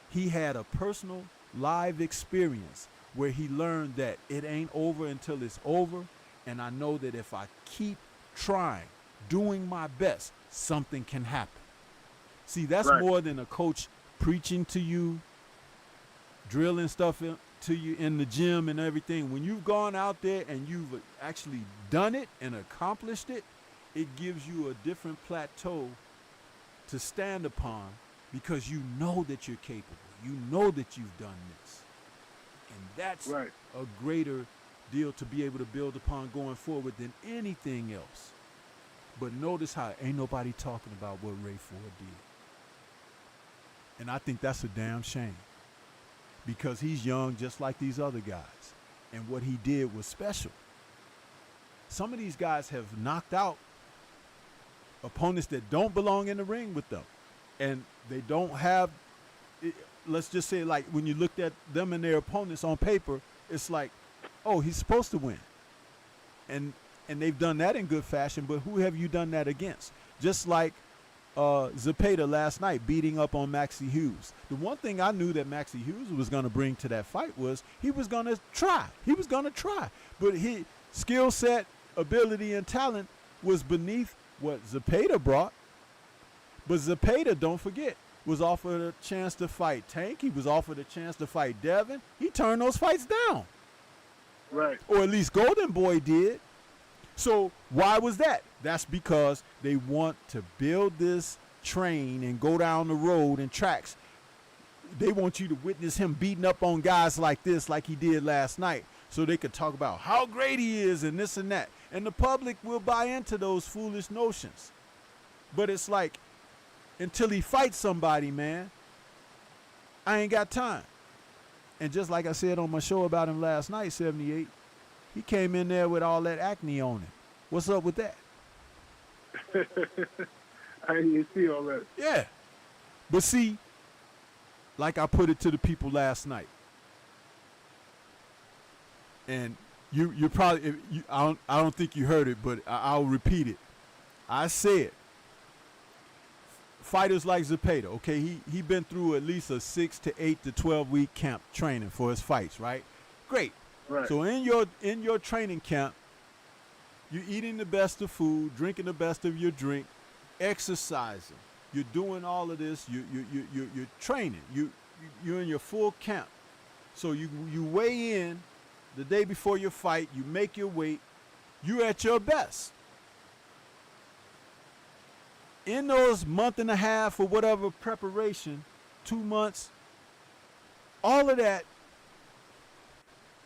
He had a personal live experience where he learned that it ain't over until it's over. And I know that if I keep trying, doing my best, something can happen. See, that's more than a coach preaching to you, drilling stuff to you in the gym and everything. When you've gone out there and you've actually done it and accomplished it, it gives you a different plateau to stand upon because you know that you're capable. You know that you've done this. And that's a greater deal to be able to build upon going forward than anything else. But notice how ain't nobody talking about what Ray Ford did. And I think that's a damn shame because he's young just like these other guys. And what he did was special. Some of these guys have knocked out opponents that don't belong in the ring with them. And they don't have, let's just say, like when you looked at them and their opponents on paper, it's like, oh, he's supposed to win. And they've done that in good fashion, but who have you done that against? Just like Zepeda last night beating up on Maxie Hughes. The one thing I knew that Maxie Hughes was going to bring to that fight was he was going to try. He was going to try. But his skill set, ability, and talent was beneath what Zepeda brought. But Zepeda, don't forget, was offered a chance to fight Tank. He was offered a chance to fight Devin. He turned those fights down. Right. Or at least Golden Boy did. So why was that? That's because they want to build this train and go down the road and tracks. They want you to witness him beating up on guys like this, like he did last night, so they could talk about how great he is and this and that. And the public will buy into those foolish notions. But it's like, until he fights somebody, man, I ain't got time. And just like I said on my show about him last night, 78, he came in there with all that acne on him. What's up with that? I didn't even see all that. Yeah. But see, like I put it to the people last night, and you probably, I don't think you heard it, but I'll repeat it. I said, fighters like Zepeda, okay, he been through at least a 6 to 8 to 12 week camp training for his fights, right? Great. Right. So in your training camp, you're eating the best of food, drinking the best of your drink, exercising. You're doing all of this. You're training. You're in your full camp. So you weigh in the day before your fight. You make your weight. You're at your best. In those month and a half or whatever preparation, 2 months, all of that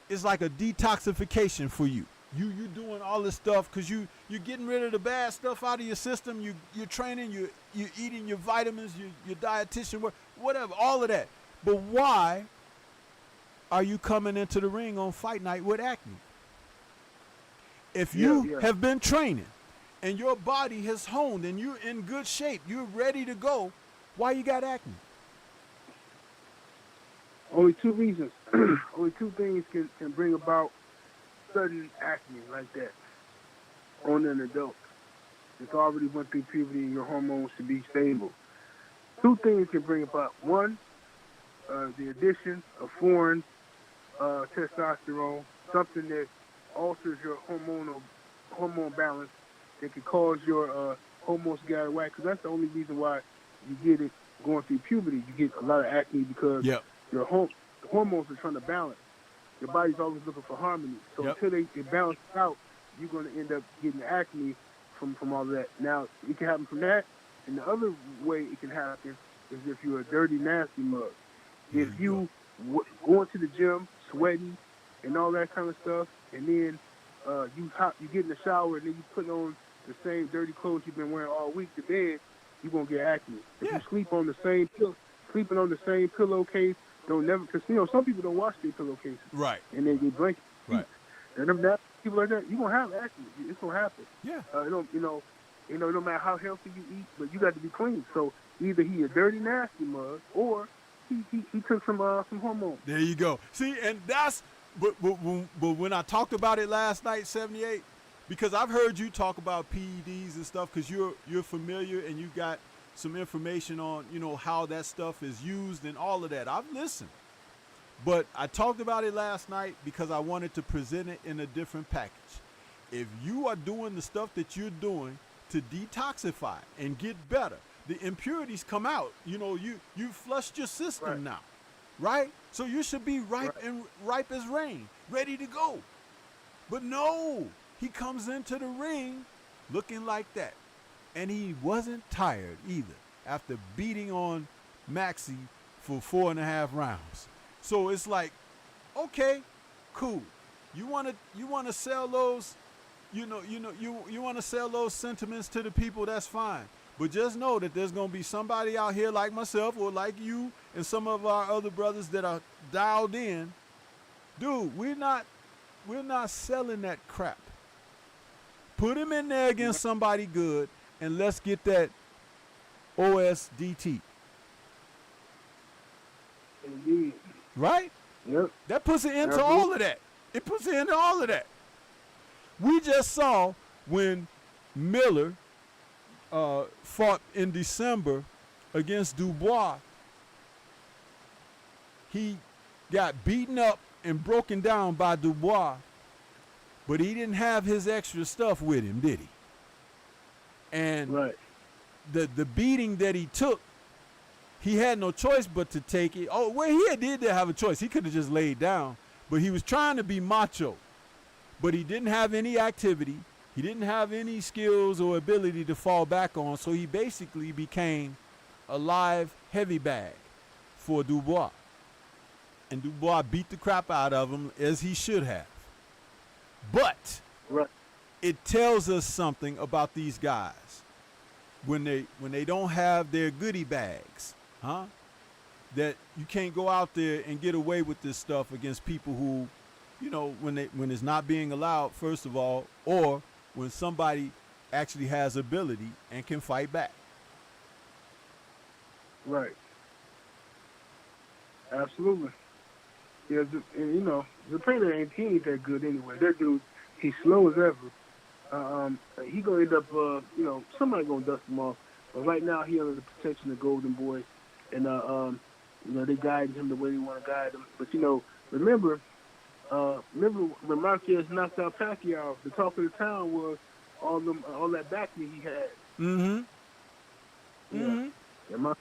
is like a detoxification for you. You're doing all this stuff because you're getting rid of the bad stuff out of your system. You're training. You're eating your vitamins. Your dietitian, whatever, all of that. But why are you coming into the ring on fight night with acne? If you have been training and your body has honed and you're in good shape, you're ready to go, why you got acne? Only two reasons. Only two things can bring about sudden acne like that on an adult. It's already went through puberty and your hormones should be stable. Two things can bring about. One, the addition of foreign testosterone, something that alters your hormone balance that can cause your hormones to get out of whack. Because that's the only reason why you get it going through puberty. You get a lot of acne because your hormones are trying to balance. Your body's always looking for harmony. So until they balance out, you're going to end up getting acne from all of that. Now, it can happen from that. And the other way it can happen is if you're a dirty, nasty mug. If you go into the gym, sweating, and all that kind of stuff, and then you get in the shower and then you put on the same dirty clothes you've been wearing all week to bed, you're gonna get acne. If Yeah. you sleep on the same sleeping on the same pillowcase, don't never, because some people don't wash their pillowcases. Right. And they get blanket. Right. And them that people like that, you're gonna have acne. It's gonna happen. Yeah. It don't, no matter how healthy you eat, but you got to be clean. So either he a dirty, nasty mug, or he took some hormones. There you go. See, and that's, but when I talked about it last night, 78, because I've heard you talk about PEDs and stuff, because you're familiar and you got some information on, how that stuff is used and all of that. I've listened. But I talked about it last night because I wanted to present it in a different package. If you are doing the stuff that you're doing to detoxify and get better, the impurities come out. You flushed your system now, right? So you should be ripe as rain, ready to go. But no, he comes into the ring looking like that. And he wasn't tired either after beating on Maxie for 4.5 rounds. So it's like, okay, cool. You want to sell those, you want to sell those sentiments to the people, that's fine. But just know that there's going to be somebody out here like myself or like you and some of our other brothers that are dialed in. Dude, we're not selling that crap. Put him in there against somebody good and let's get that OSDT. Indeed. Right? Yep. That puts an end to all of that. It puts an end to all of that. We just saw when Miller fought in December against Dubois, he got beaten up and broken down by Dubois, but he didn't have his extra stuff with him, did he? And the beating that he took, he had no choice but to take it. Oh, well, he did have a choice. He could have just laid down, but he was trying to be macho. But he didn't have any activity. He didn't have any skills or ability to fall back on, so he basically became a live heavy bag for Dubois. And Dubois beat the crap out of him, as he should have. But it tells us something about these guys when they don't have their goodie bags. That you can't go out there and get away with this stuff against people who, when it's not being allowed, first of all, or when somebody actually has ability and can fight back. Right. Absolutely. Yeah, and Zapata ain't that good anyway. That dude, he's slow as ever. He gonna end up, somebody gonna dust him off. But right now, he under the protection of Golden Boy. And, they guide him the way they want to guide him. But, remember when Marquez knocked out Pacquiao, the talk of the town was all that backing he had. Mm-hmm. Yeah. Mm-hmm. And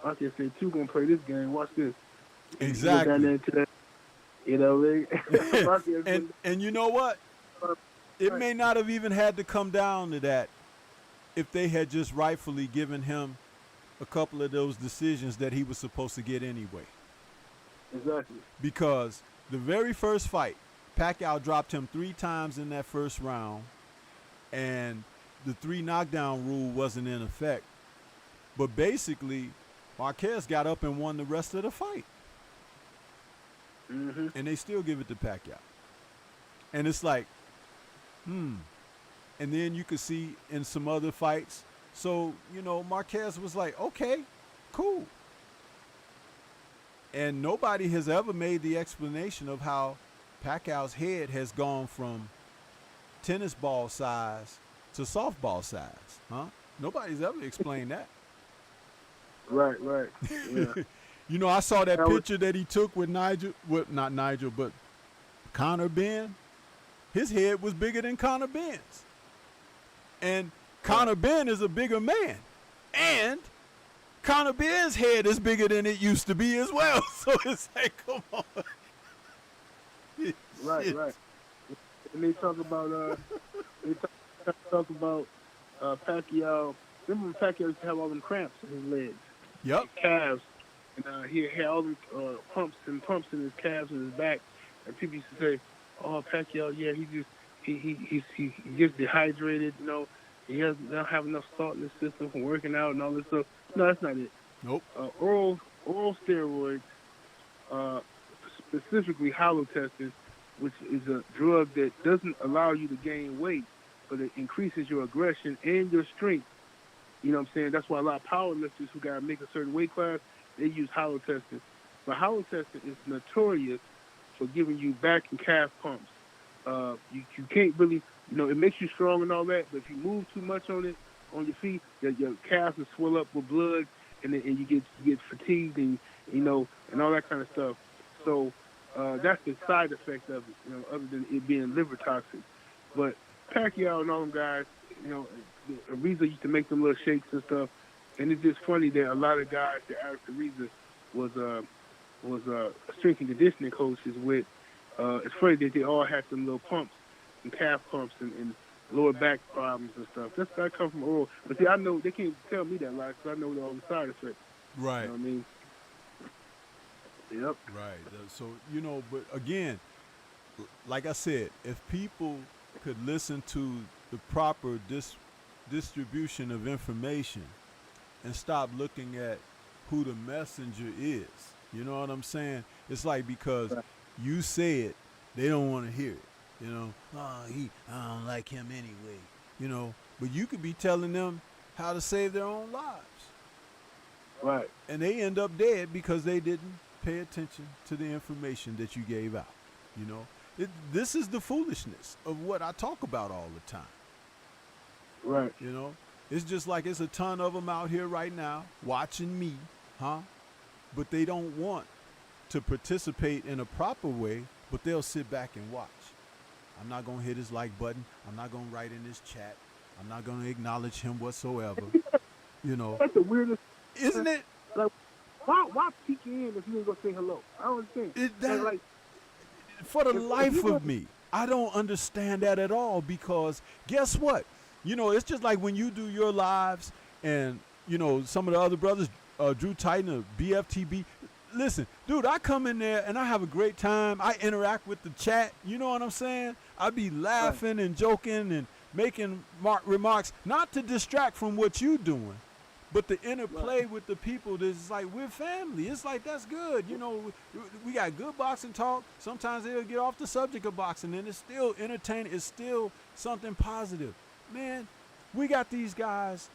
Marquez said, "You gonna play this game? Watch this." Exactly. Down there into that, and you know what? It may not have even had to come down to that if they had just rightfully given him a couple of those decisions that he was supposed to get anyway. Exactly. Because the very first fight, Pacquiao dropped him 3 times in that first round, and the 3 knockdown rule wasn't in effect. But basically, Marquez got up and won the rest of the fight. Mm-hmm. And they still give it to Pacquiao. And it's like, And then you could see in some other fights. So, Marquez was like, okay, cool. And nobody has ever made the explanation of how Pacquiao's head has gone from tennis ball size to softball size. Nobody's ever explained that. Right. Yeah. I saw that picture that he took with not Nigel, but Conor Ben. His head was bigger than Conor Ben's. And Conor Ben is a bigger man. And Conor Ben's head is bigger than it used to be as well. So it's like, come on. Right. And they talk about Pacquiao. Remember when Pacquiao used to have all them cramps in his legs? Yep. His calves. And he had all them pumps in his calves and his back. And people used to say, "Oh, Pacquiao, yeah, he gets dehydrated, He don't have enough salt in his system from working out and all this stuff. No, that's not it. Nope. Oral steroids, uh, specifically halotestin, which is a drug that doesn't allow you to gain weight, but it increases your aggression and your strength. You know what I'm saying? That's why a lot of power lifters who got to make a certain weight class, they use halotestin. But halotestin is notorious for giving you back and calf pumps. You can't really, it makes you strong and all that, but if you move too much on it, on your feet, your calves will swell up with blood, and you get fatigued and and all that kind of stuff. So that's the side effect of it, other than it being liver toxic. But Pacquiao and all them guys, Ariza used to make them little shakes and stuff, and it's just funny that a lot of guys that Alex Ariza was strength and conditioning coaches with. It's funny that they all had them little pumps and calf pumps and lower back problems and stuff. That come from oral. But see, I know they can't tell me that lie, because I know all the side effects. Right. You know what I mean? Yep. Right. So, but again, like I said, if people could listen to the proper distribution of information and stop looking at who the messenger is, you know what I'm saying? It's like, because you say it, they don't want to hear it. I don't like him anyway. But you could be telling them how to save their own lives. Right. And they end up dead because they didn't pay attention to the information that you gave out. This is the foolishness of what I talk about all the time. Right. It's just like it's a ton of them out here right now watching me, but they don't want to participate in a proper way, but they'll sit back and watch. I'm not going to hit his like button. I'm not going to write in his chat. I'm not going to acknowledge him whatsoever. That's the weirdest. Isn't it? Like, why peek in if you ain't going to say hello? I don't understand. For the life of me, I don't understand that at all, because guess what? It's just like when you do your lives and, some of the other brothers, Drew Titan or BFTB. Listen, dude, I come in there and I have a great time. I interact with the chat. You know what I'm saying? I be laughing and joking and making remarks, not to distract from what you doing, but to interplay with the people. That's like, we're family. It's like, that's good. We got good boxing talk. Sometimes they'll get off the subject of boxing, and it's still entertaining. It's still something positive. Man, we got these guys.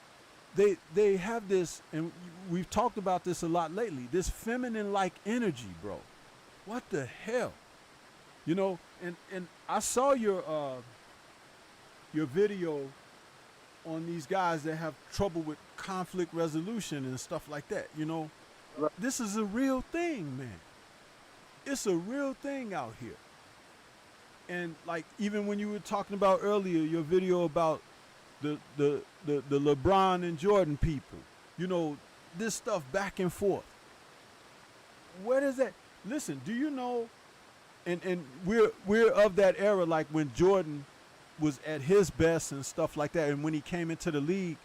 They have this, and we've talked about this a lot lately, this feminine-like energy, bro. What the hell? And I saw your video on these guys that have trouble with conflict resolution and stuff like that. This is a real thing, man. It's a real thing out here. And like, even when you were talking about earlier, your video about the LeBron and Jordan people, this stuff back and forth. Where does that? Listen, do you know? And we're of that era, like when Jordan was at his best and stuff like that, and when he came into the league,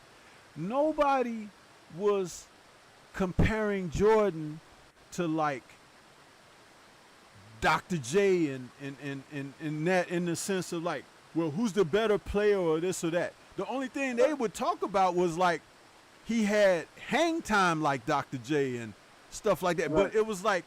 nobody was comparing Jordan to like Dr. J and that, in the sense of like, well, who's the better player or this or that. The only thing they would talk about was like he had hang time like Dr. J and stuff like that. Right. But it was like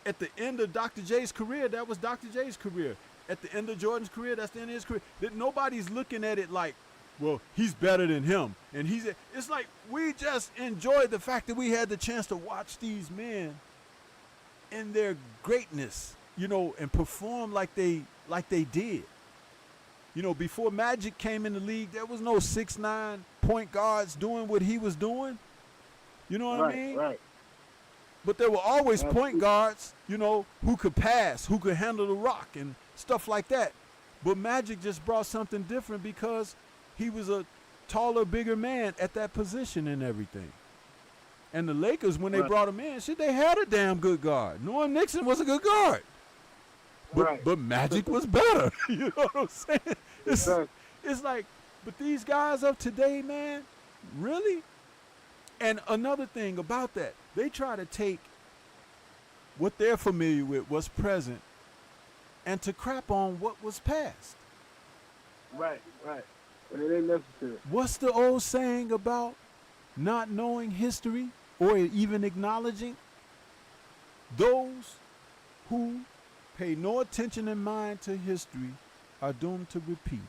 at the end of Dr. J's career, that was Dr. J's career. At the end of Jordan's career, that's the end of his career. That nobody's looking at it like, well, he's better than him. And it's like, we just enjoyed the fact that we had the chance to watch these men in their greatness, and perform like they did. Before Magic came in the league, there was no 6'9" point guards doing what he was doing. You know what I mean? Right. But there were always point guards, who could pass, who could handle the rock and stuff like that. But Magic just brought something different because he was a taller, bigger man at that position and everything. And the Lakers, when they brought him in, they had a damn good guard. Norm Nixon was a good guard. But Magic was better. You know what I'm saying? It's like, but these guys of today, man, really? And another thing about that, they try to take what they're familiar with, what's present, and to crap on what was past. Right. And it ain't necessary. What's the old saying about not knowing history or even acknowledging? Those who pay no attention in mind to history are doomed to repeat.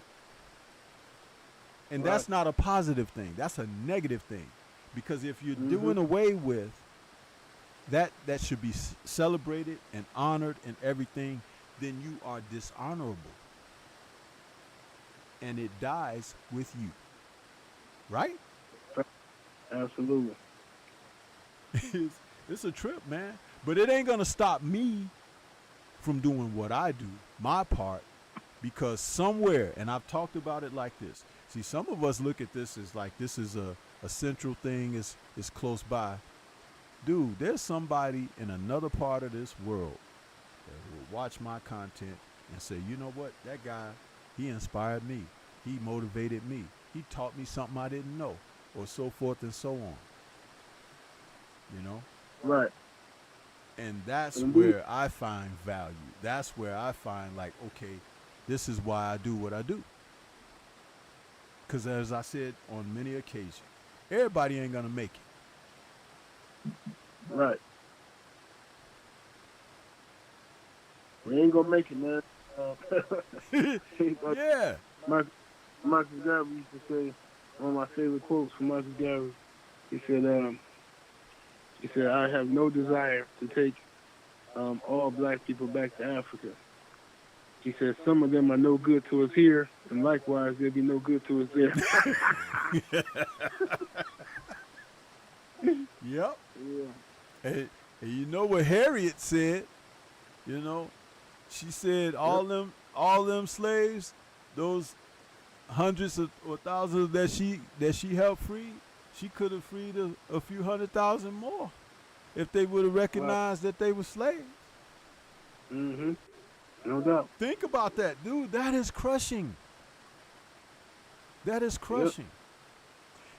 And that's not a positive thing. That's a negative thing. Because if you're doing away with that should be celebrated and honored and everything, then you are dishonorable. And it dies with you. Right? Absolutely. It's a trip, man. But it ain't going to stop me from doing what I do, my part, because somewhere, and I've talked about it like this. See, some of us look at this as like this is a central thing, is close by. Dude, there's somebody in another part of this world that will watch my content and say, you know what, that guy, he inspired me. He motivated me. He taught me something I didn't know, or so forth and so on. You know? Right. And that's where I find value. That's where I find like, okay, this is why I do what I do. Because as I said on many occasions, everybody ain't going to make it. Right. We ain't going to make it, man. Yeah. Marcus Garvey used to say, one of my favorite quotes from Marcus Garvey, he said, I have no desire to take all black people back to Africa. He said, some of them are no good to us here, and likewise, they'll be no good to us there. Yep. Yeah. And you know what Harriet said? You know, she said all them slaves, those hundreds or thousands that she helped free, she could have freed a few 100,000 more if they would have recognized that they were slaves. Mm-hmm. No doubt. Think about that, dude. That is crushing. That is crushing.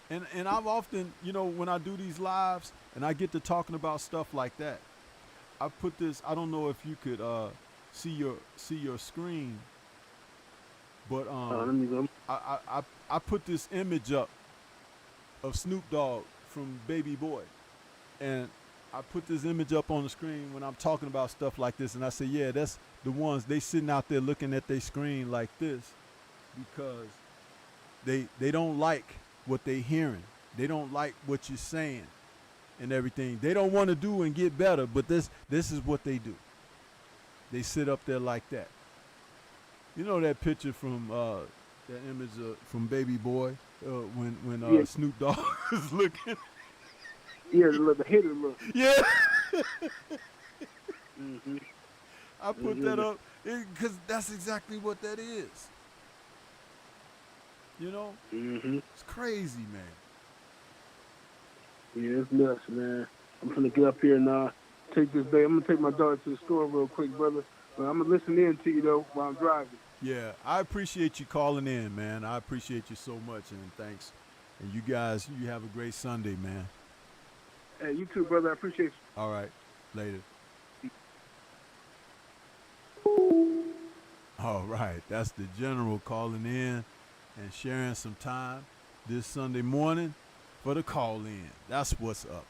Yep. And I've often, you know, when I do these lives and I get to talking about stuff like that, I put this, I don't know if you could see your screen, but let me go. I put this image up of Snoop Dogg from Baby Boy, and I put this image up on the screen when I'm talking about stuff like this, and I say, yeah, that's the ones they sitting out there looking at their screen like this because they don't like what they hearing. They don't like what you're saying and everything. They don't want to do and get better, but this is what they do. They sit up there like that. You know that picture from that image from Baby Boy when Snoop Dogg is looking. Yeah, the hitter look. Yeah. Mm-hmm. I put that up because that's exactly what that is. You know? Mm-hmm. It's crazy, man. Yeah, it's nuts, man. I'm gonna get up here and take this day. I'm gonna take my daughter to the store real quick, brother. But I'm gonna listen in to you though while I'm driving. Yeah, I appreciate you calling in, man. I appreciate you so much, and thanks. And you guys, you have a great Sunday, man. Hey, you too, brother. I appreciate you. All right, later. All right, that's the general calling in and sharing some time this Sunday morning for the call in. That's what's up.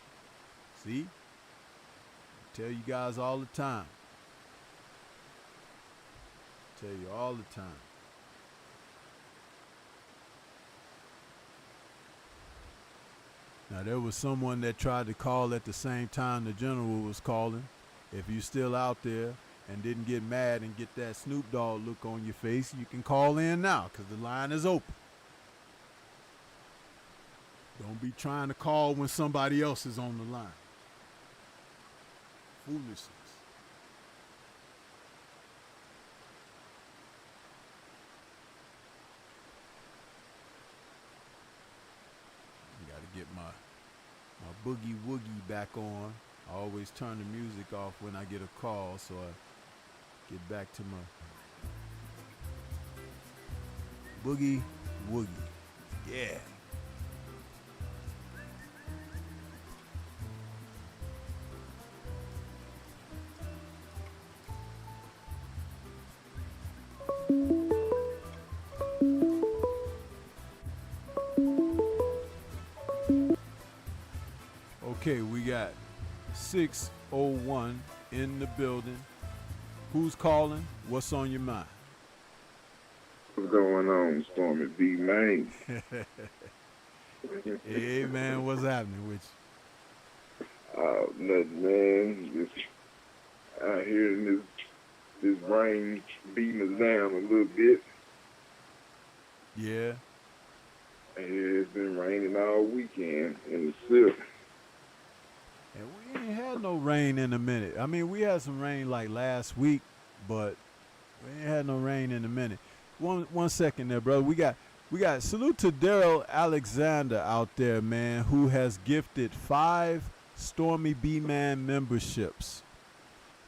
See? I tell you guys all the time. Tell you all the time. Now, there was someone that tried to call at the same time the general was calling. If you're still out there and didn't get mad and get that Snoop Dogg look on your face, you can call in now because the line is open. Don't be trying to call when somebody else is on the line. Foolishness. Get my boogie woogie back on. I always turn the music off when I get a call, so I get back to my boogie woogie. Yeah. Okay, we got 601 in the building. Who's calling? What's on your mind? What's going on, Stormybman? Hey, man, what's happening with Nothing, man. Just out here in this rain beating us down a little bit. you? Yeah. And it's been raining all weekend in the city. And we ain't had no rain in a minute. I mean, we had some rain like last week, but we ain't had no rain in a minute. One second there, bro. We got salute to Daryl Alexander out there, man, who has gifted 5 Stormybman memberships.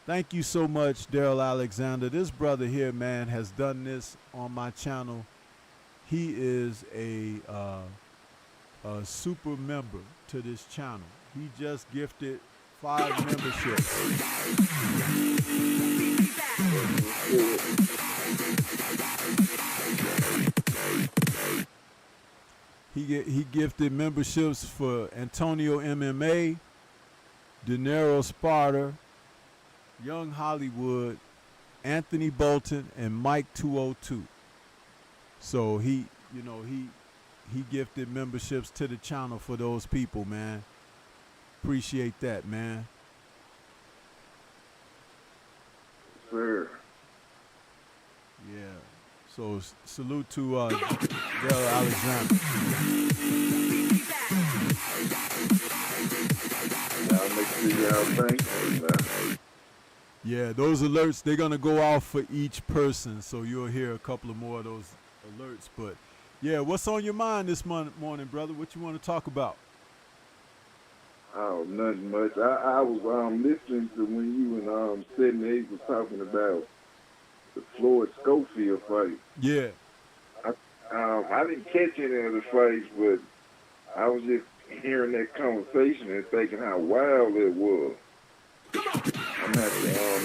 Thank you so much, Daryl Alexander. This brother here, man, has done this on my channel. He is a super member to this channel. He just gifted 5 memberships. He gifted memberships for Antonio MMA, De Niro Sparta, Young Hollywood, Anthony Bolton, and Mike 202. So he gifted memberships to the channel for those people, man. Appreciate that, man. Sir. Yeah. So salute to Daryl Alexander. Y'all make sure y'all thank. Yeah, those alerts, they're going to go off for each person, so you'll hear a couple of more of those alerts. But, yeah, what's on your mind this morning, brother? What you want to talk about? Oh, nothing much. I was listening to when you and 78 was talking about the Floyd Schofield fight. Yeah. I didn't catch any of the fights, but I was just hearing that conversation and thinking how wild it was. I'm gonna have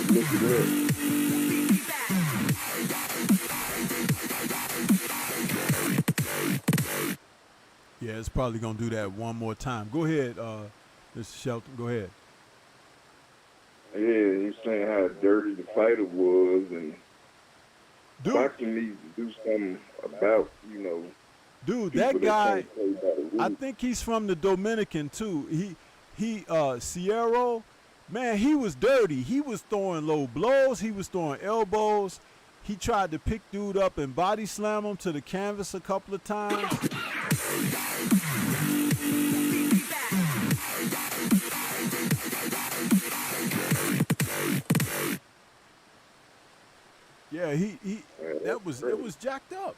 to look it up. Yeah, it's probably going to do that one more time. Go ahead, Mr. Shelton. Go ahead. Yeah, he's saying how dirty the fighter was, and boxing needs to do something about, Dude, that guy, I think he's from the Dominican too. Sierra, man, he was dirty. He was throwing low blows. He was throwing elbows. He tried to pick dude up and body slam him to the canvas a couple of times. Yeah, it was jacked up,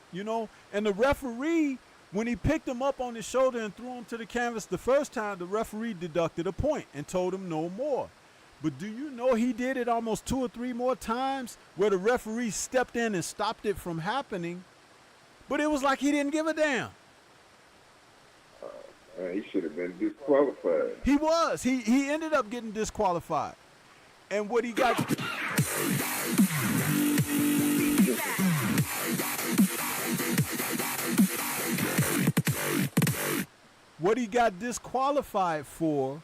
And the referee, when he picked him up on his shoulder and threw him to the canvas the first time, the referee deducted a point and told him no more. But do you know he did it almost 2 or 3 more times where the referee stepped in and stopped it from happening? But it was like he didn't give a damn. He should have been disqualified. He was. He ended up getting disqualified. And what he got... What he got disqualified for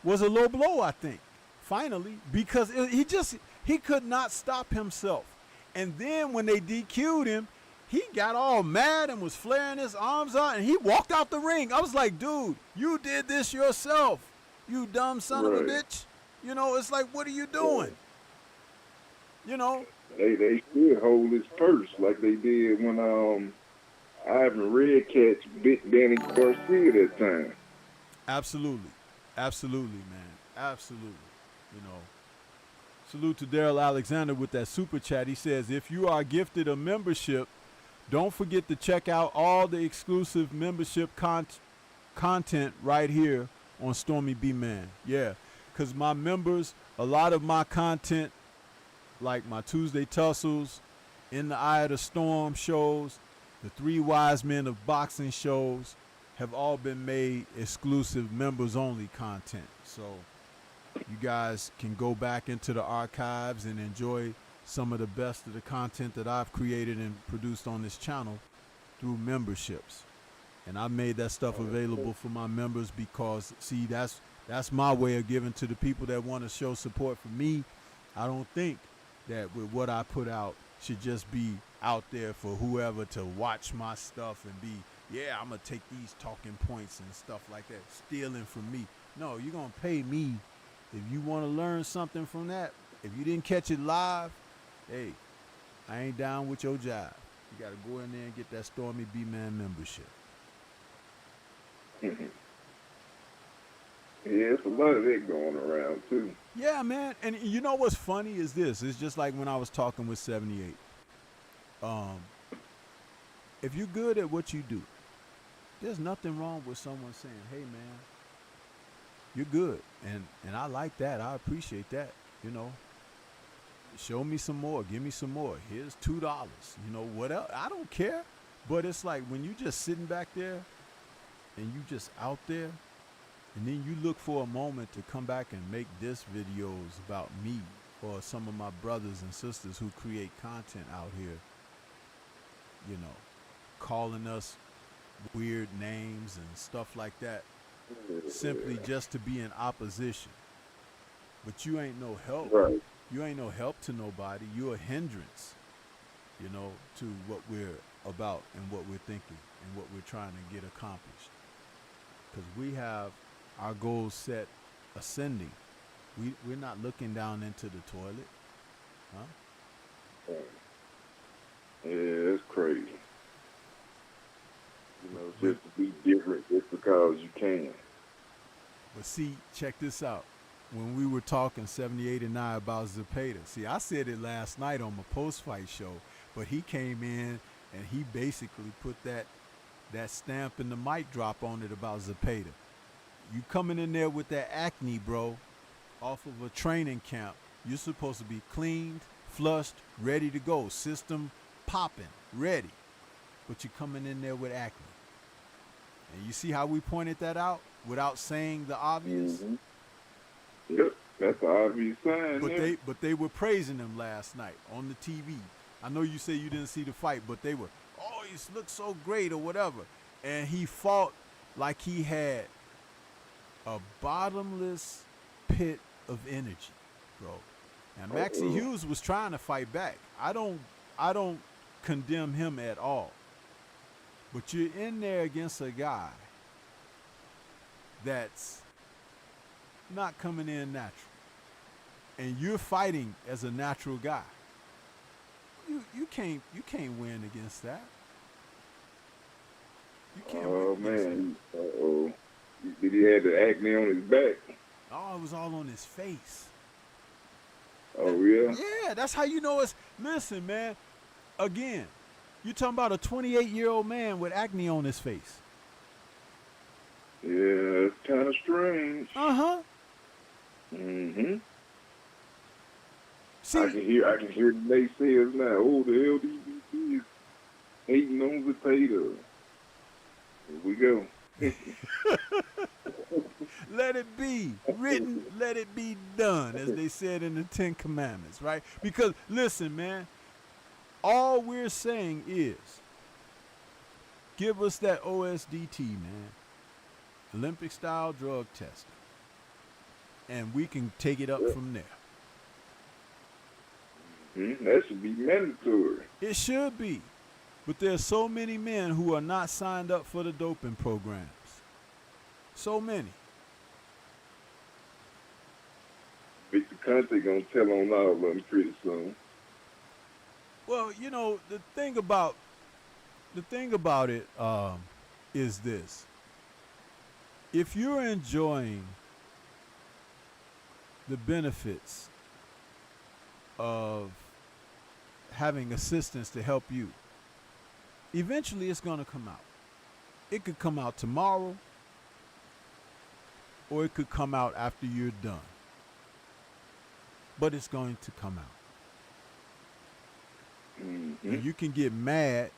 was a low blow, I think, finally, because he could not stop himself. And then when they DQ'd him, he got all mad and was flaring his arms out, and he walked out the ring. I was like, dude, you did this yourself, you dumb son of a bitch. It's like, what are you doing? They should hold his purse like they did when Ivan Redcatch bit Danny Garcia that time. Absolutely, man, absolutely. Salute to Daryl Alexander with that super chat. He says, if you are gifted a membership, don't forget to check out all the exclusive membership content right here on Stormybman. Yeah, because my members, a lot of my content, like my Tuesday Tussles, In the Eye of the Storm shows, the 3 Wise Men of Boxing shows, have all been made exclusive members-only content. So you guys can go back into the archives and enjoy some of the best of the content that I've created and produced on this channel through memberships. And I made that stuff available for my members because, see, that's That's my way of giving to the people that want to show support for me. I don't think that with what I put out should just be out there for whoever to watch my stuff and be, yeah, I'm going to take these talking points and stuff like that, stealing from me. No, you're going to pay me. If you want to learn something from that, if you didn't catch it live, hey, I ain't down with your job. You got to go in there and get that Stormybman membership. Yeah, it's a lot of that going around, too. Yeah, man. And you know what's funny is this. It's just like when I was talking with 78. If you're good at what you do, there's nothing wrong with someone saying, hey, man, you're good. And I like that. I appreciate that. You know, show me some more. Give me some more. Here's $2. You know, what else? I don't care. But it's like when you just sitting back there and you just out there, and then you look for a moment to come back and make this videos about me or some of my brothers and sisters who create content out here, you know, calling us weird names and stuff like that, simply just to be in opposition. But you ain't no help. Right. You ain't no help to nobody. You're a hindrance, you know, to what we're about and what we're thinking and what we're trying to get accomplished. Because we have our goals set ascending. We're not looking down into the toilet. Huh? Yeah, it's crazy. You know, just to be different just because you can. But see, check this out. When we were talking 78 and I about Zepeda, see, I said it last night on my post-fight show, but he came in and he basically put that stamp and the mic drop on it about Zepeda. You coming in there with that acne, bro, off of a training camp. You're supposed to be cleaned, flushed, ready to go. System popping, ready. But you're coming in there with acne. And you see how we pointed that out without saying the obvious? Mm-hmm. Yep, that's the obvious sign. But they were praising him last night on the TV. I know you say you didn't see the fight, but they were, oh, he looks so great or whatever. And he fought like he had a bottomless pit of energy, bro. Now Maxie Hughes was trying to fight back. I don't condemn him at all. But you're in there against a guy that's not coming in natural. And you're fighting as a natural guy. You can't win against that. You can't win against that. Uh-oh. Did he have the acne on his back? Oh, it was all on his face. Oh, yeah? Yeah, that's how you know it's... Listen, man. Again, you're talking about a 28-year-old man with acne on his face. Yeah, it's kind of strange. Uh-huh. Mm-hmm. See, I can hear the naysayers now. Oh, the LGBT is hating on the potato. Here we go. let it be written, let it be done, as they said in the 10 Commandments, right? Because, listen, man, all we're saying is give us that OSDT, man, Olympic-style drug testing, and we can take it up from there. That should be mandatory. It should be. But there's so many men who are not signed up for the doping programs. So many. Victor Conte gonna tell on all of them pretty soon. Well, you know, the thing about it is this. If you're enjoying the benefits of having assistance to help you, eventually it's going to come out. It could come out tomorrow, or it could come out after you're done. But it's going to come out. Mm-hmm. And you can get mad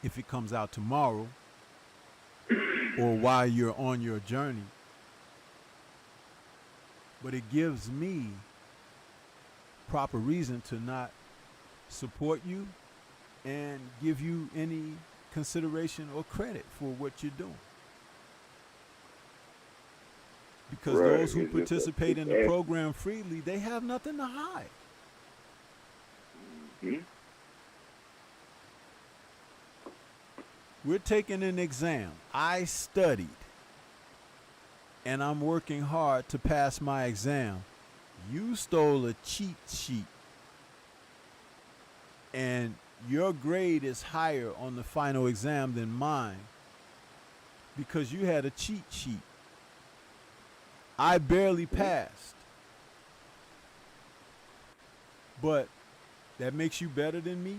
if it comes out tomorrow or while you're on your journey. But it gives me proper reason to not support you and give you any consideration or credit for what you're doing. Because Right. those who It's just participate in the it's program freely, they have nothing to hide. Mhm. We're taking an exam. I studied, and I'm working hard to pass my exam. You stole a cheat sheet, and your grade is higher on the final exam than mine because you had a cheat sheet. I barely passed. But that makes you better than me?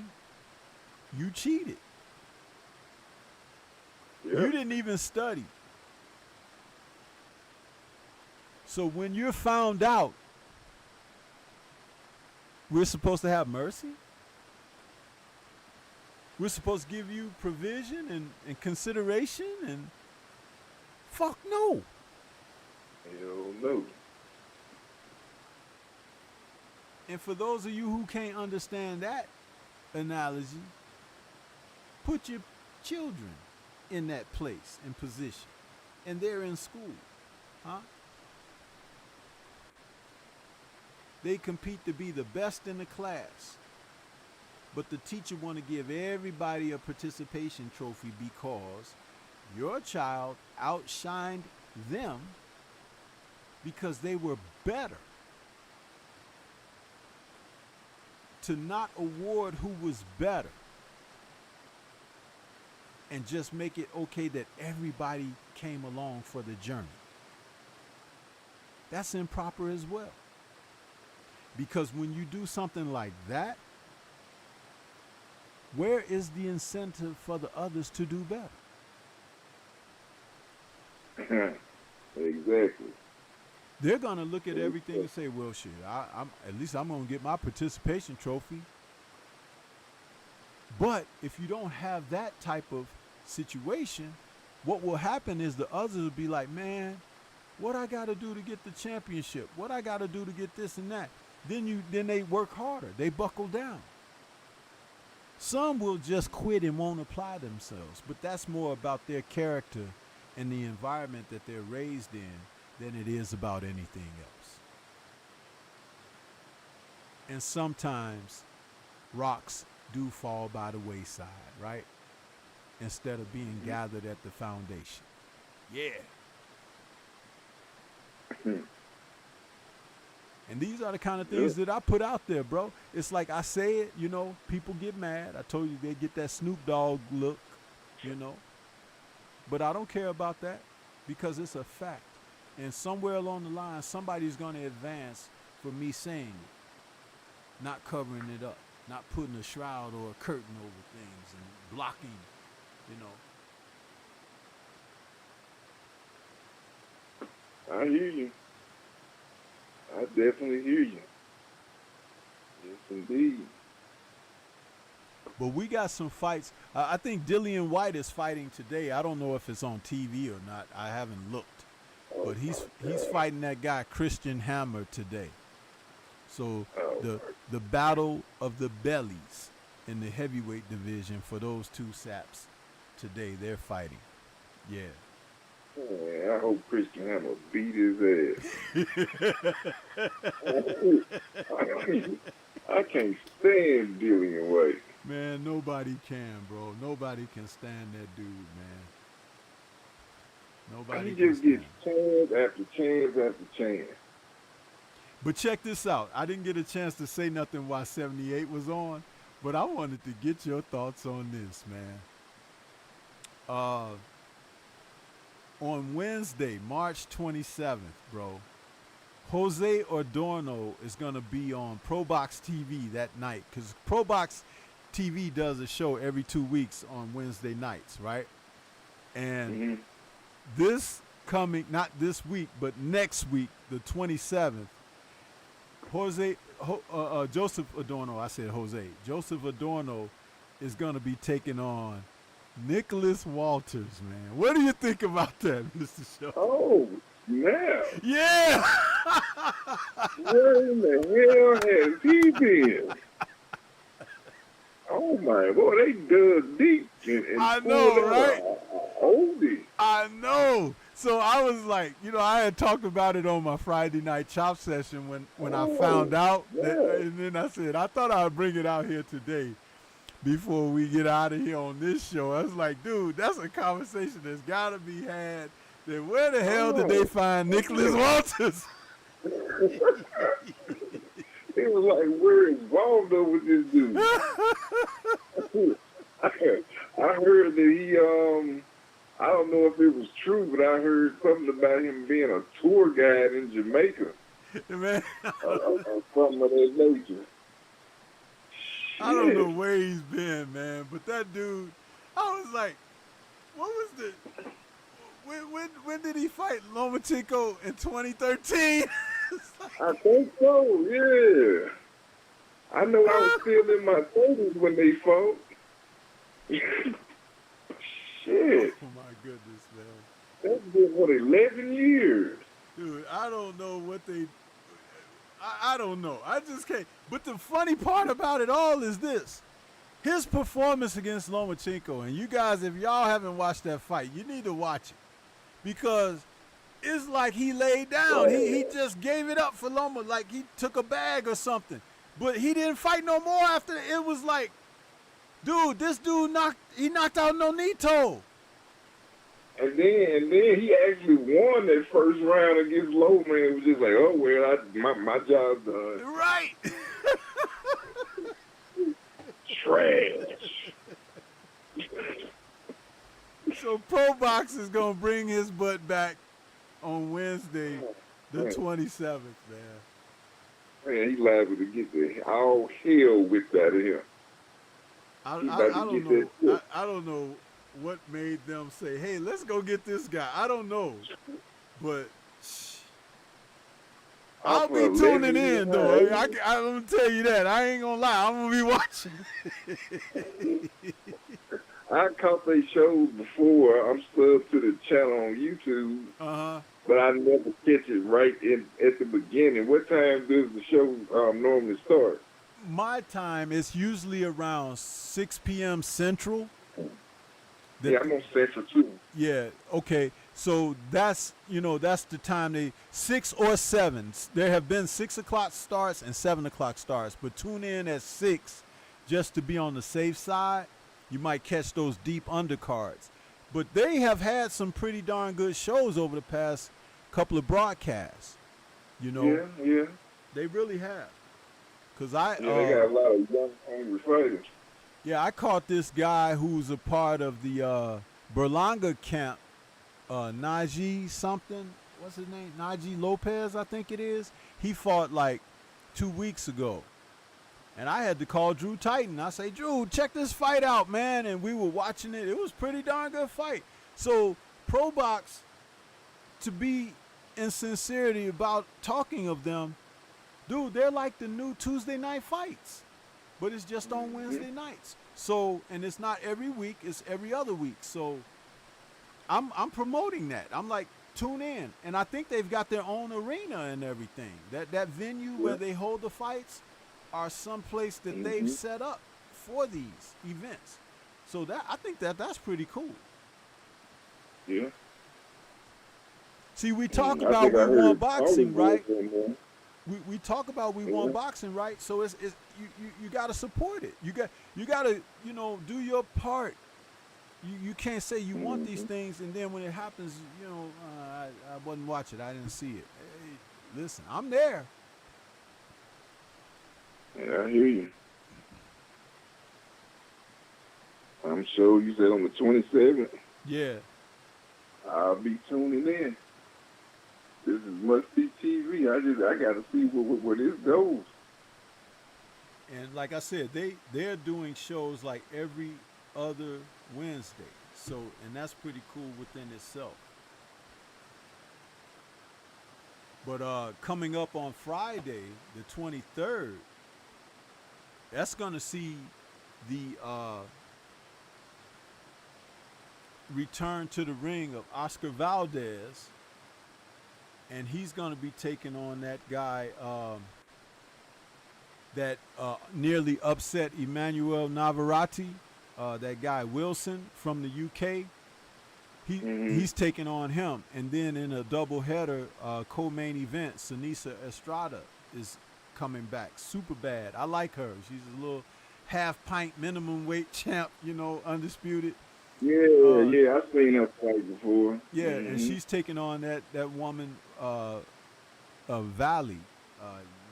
You cheated. Yep. You didn't even study. So when you're found out, we're supposed to have mercy? We're supposed to give you provision and consideration? And fuck no. Hell no. And for those of you who can't understand that analogy, put your children in that place and position. And they're in school. Huh? They compete to be the best in the class. But the teacher want to give everybody a participation trophy because your child outshined them because they were better. To not award who was better and just make it okay that everybody came along for the journey. That's improper as well. Because when you do something like that, where is the incentive for the others to do better? Exactly. They're gonna look at everything and say, "Well, shit, I'm at least I'm gonna get my participation trophy." But if you don't have that type of situation, what will happen is the others will be like, "Man, what I got to do to get the championship? What I got to do to get this and that?" Then they work harder. They buckle down. Some will just quit and won't apply themselves, but that's more about their character and the environment that they're raised in than it is about anything else. And sometimes rocks do fall by the wayside, right? Instead of being gathered at the foundation. Yeah. And these are the kind of things that I put out there, bro. It's like I say it, you know, people get mad. I told you they get that Snoop Dogg look, you know. But I don't care about that because it's a fact. And somewhere along the line, somebody's going to advance for me saying it, not covering it up, not putting a shroud or a curtain over things and blocking, you know. I hear you. I definitely hear you. Yes, indeed. But we got some fights. I think Dillian White is fighting today. I don't know if it's on TV or not. I haven't looked. But he's fighting that guy Christian Hammer today. So the battle of the bellies in the heavyweight division for those two saps today, they're fighting. Yeah. Man, I hope Christian Hammer beat his ass. I can't stand Dillian White. Man, nobody can, bro. Nobody can stand that dude, man. Nobody He can just stand. gets chance after chance after chance. But check this out. I didn't get a chance to say nothing while 78 was on, but I wanted to get your thoughts on this, man. On Wednesday, March 27th, bro, Jose Adorno is going to be on ProBox TV that night because ProBox TV does a show every 2 weeks on Wednesday nights, right? And this coming, not this week, but next week, the 27th, Joseph Adorno, I said Jose, Joseph Adorno is going to be taking on Nicholas Walters, man. What do you think about that, Mr. Show? Oh, snap. Yeah! Where in the hell has he been? Oh, my boy, they dug deep. And I know, right? Oldie. I know. So I was like, I had talked about it on my Friday night chop session when I found out that, and then I said I thought I'd bring it out here today before we get out of here on this show. I was like, dude, that's a conversation that's got to be had. Then where the hell did they find Nicholas Walters? It was like, where is Waldo with this dude? I heard that he, I don't know if it was true, but I heard something about him being a tour guide in Jamaica. Man, or something of that nature. I don't know where he's been, man, but that dude, I was like, what was the, when did he fight Lomachenko in 2013? I think so, yeah. I know I was still in my 30s when they fought. Shit. Oh my goodness, man. That's been, 11 years? Dude, I don't know what they, I don't know. I just can't. But the funny part about it all is this. His performance against Lomachenko, and you guys, if y'all haven't watched that fight, you need to watch it. Because it's like he laid down. He just gave it up for Loma, like he took a bag or something. But he didn't fight no more after. It was like, dude, this dude knocked out Nonito. And then he actually won that first round against Loma. It was just like, oh well, my job's done. Right. Trash. So Pro Box is gonna bring his butt back on Wednesday, the 27th, man. Man, he's liable to get the all hell whipped out of him. I don't know what made them say, hey, let's go get this guy. I don't know. But I'll be tuning in, though. I'm going to tell you that. I ain't going to lie. I'm going to be watching. I caught they shows before. I'm subbed to the channel on YouTube. But I never catch it right at the beginning. What time does the show normally start? My time is usually around 6 p.m. Central. Yeah, I'm on Central too. Yeah, okay. So that's the time 6 or 7. There have been 6 o'clock starts and 7 o'clock starts. But tune in at 6 just to be on the safe side. You might catch those deep undercards. But they have had some pretty darn good shows over the past couple of broadcasts. Yeah. They really have. Cause they got a lot of young, hungry fighters. Yeah, I caught this guy who's a part of the Berlanga camp, Najee something. What's his name? Najee Lopez, I think it is. He fought like 2 weeks ago. And I had to call Drew Titan. I say, Drew, check this fight out, man. And we were watching it. It was pretty darn good fight. So Pro Box, to be in sincerity about talking of them, dude, they're like the new Tuesday night fights. But it's just on Wednesday nights. So, and it's not every week, it's every other week. So I'm promoting that. I'm like, tune in. And I think they've got their own arena and everything. That venue where they hold the fights are someplace that they've set up for these events. So I think that's pretty cool. Yeah. See, we talk about we want boxing, right? We talk about we want boxing, right? So it's you got to support it. You got to do your part. You can't say you want these things and then when it happens, I wasn't watching. I didn't see it. Hey, listen, I'm there. Yeah, I hear you. I'm sure you said on the 27th. Yeah. I'll be tuning in. This is must-see TV. I got to see where this goes. And like I said, they're doing shows like every other Wednesday. So, and that's pretty cool within itself. But coming up on Friday, the 23rd, that's going to see the return to the ring of Oscar Valdez. And he's going to be taking on that guy that nearly upset Emmanuel Navarrete, that guy Wilson from the UK. He's taking on him, and then in a doubleheader co-main event, Sanisa Estrada is coming back. Super bad. I like her. She's a little half pint minimum weight champ, you know, undisputed. Yeah, I've seen her fight before. Yeah, and she's taking on that woman, Valley.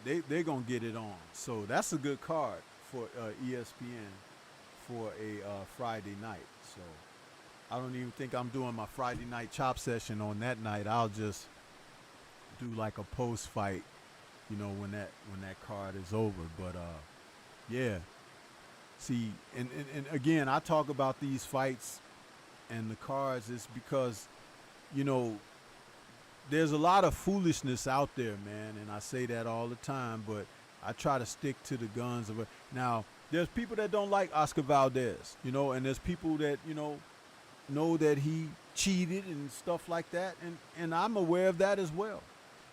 They're gonna get it on. So that's a good card for ESPN for a Friday night. So I don't even think I'm doing my Friday night chop session on that night. I'll just do like a post fight, you know, when that card is over. But yeah. See, and again, I talk about these fights and the cards is because, you know, there's a lot of foolishness out there, man, and I say that all the time, but I try to stick to the guns of it. Now, there's people that don't like Oscar Valdez, you know, and there's people that, you know that he cheated and stuff like that, and I'm aware of that as well.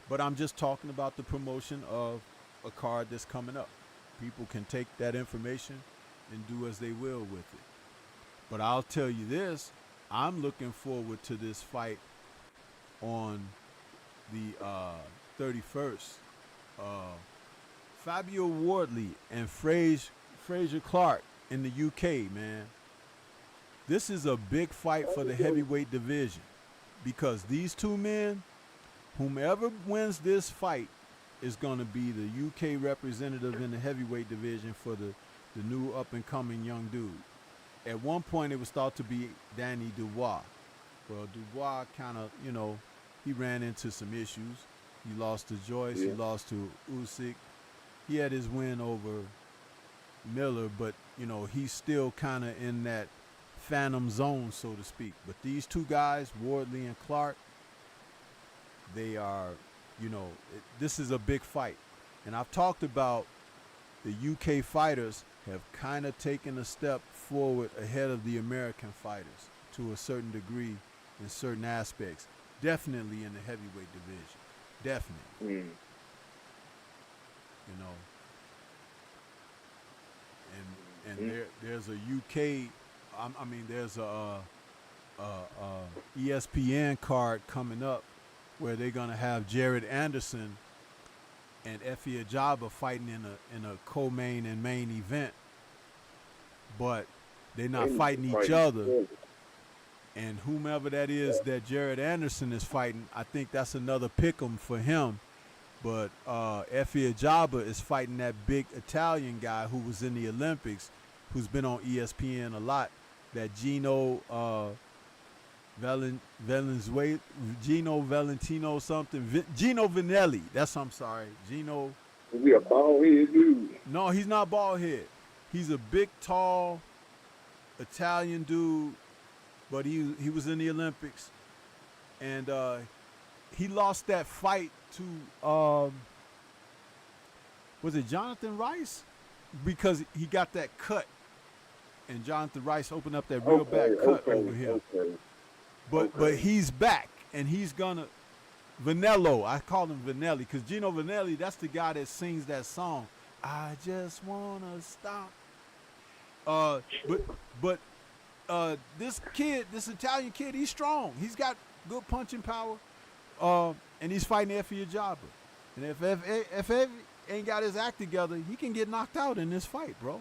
But I'm just talking about the promotion of a card that's coming up. People can take that information and do as they will with it. But I'll tell you this, I'm looking forward to this fight on the 31st. Fabio Wardley and Fraser Clark in the UK, man. This is a big fight for the heavyweight division because these two men, whomever wins this fight, is going to be the UK representative in the heavyweight division for the new up-and-coming young dude. At one point, it was thought to be Danny Dubois. Well, Dubois kind of, you know, he ran into some issues. He lost to Joyce. Yeah. He lost to Usyk. He had his win over Miller, but, you know, he's still kind of in that phantom zone, so to speak. But these two guys, Wardley and Clark, they are, you know, this is a big fight. And I've talked about the UK fighters have kind of taken a step forward ahead of the American fighters to a certain degree in certain aspects. Definitely in the heavyweight division. Definitely. You know. And there's a UK, there's a ESPN card coming up where they're going to have Jared Anderson and Effie Ajaba fighting in a co-main and main event, but they're not fighting each other. And whomever that is that Jared Anderson is fighting, I think that's another pick'em for him. But Effie Ajaba is fighting that big Italian guy who was in the Olympics, who's been on ESPN a lot, that Gino Valentino something. Gino Vanelli. I'm sorry. Gino. Is he a bald head dude? No, he's not bald head. He's a big, tall Italian dude, but he was in the Olympics. And he lost that fight to, was it Jonathan Rice? Because he got that cut. And Jonathan Rice opened up that real bad cut over him. But he's back, and he's gonna Vanello. I call him Vanelli because Gino Vanelli, that's the guy that sings that song. I just wanna stop. But this Italian kid, he's strong. He's got good punching power, and he's fighting Effie Ajaba. And if Effie ain't got his act together, he can get knocked out in this fight, bro.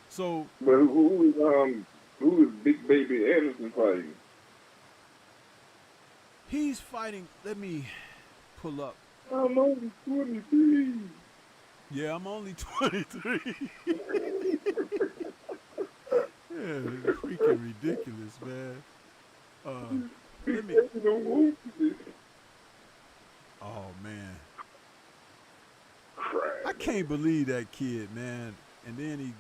So, but who is Big Baby Anderson fighting? He's fighting. Let me pull up. I'm only 23. Yeah, I'm only 23. Yeah, it's freaking ridiculous, man. Let me. Oh man, I can't believe that kid, man. And then he's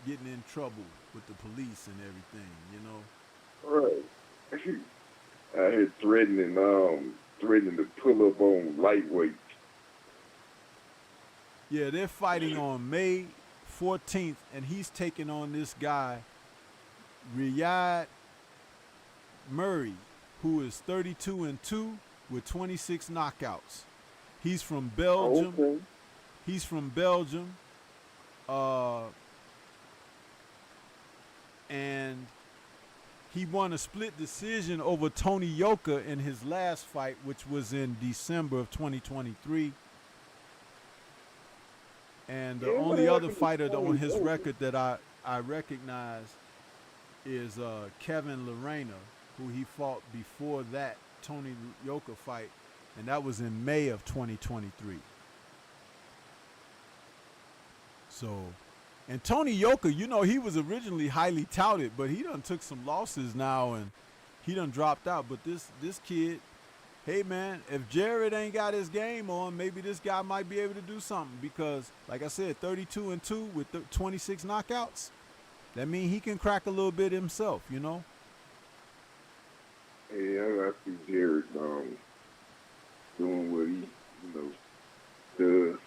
getting in trouble with the police and everything, you know. Right. I heard threatening to pull up on lightweight. Yeah, they're fighting on May 14th, and he's taking on this guy, Riyad Murray, who is 32-2 with 26 knockouts. He's from Belgium. Okay. He's from Belgium. And and he won a split decision over Tony Yoka in his last fight, which was in December of 2023. And the only other fighter on his record that I recognize is Kevin Lorena, who he fought before that Tony Yoka fight, and that was in May of 2023. So, and Tony Yoka, you know, he was originally highly touted, but he done took some losses now, and he done dropped out. But this kid, hey man, if Jared ain't got his game on, maybe this guy might be able to do something, because, like I said, 32-2 with 26 knockouts, that means he can crack a little bit himself, you know? Yeah, I see Jared doing what he, does.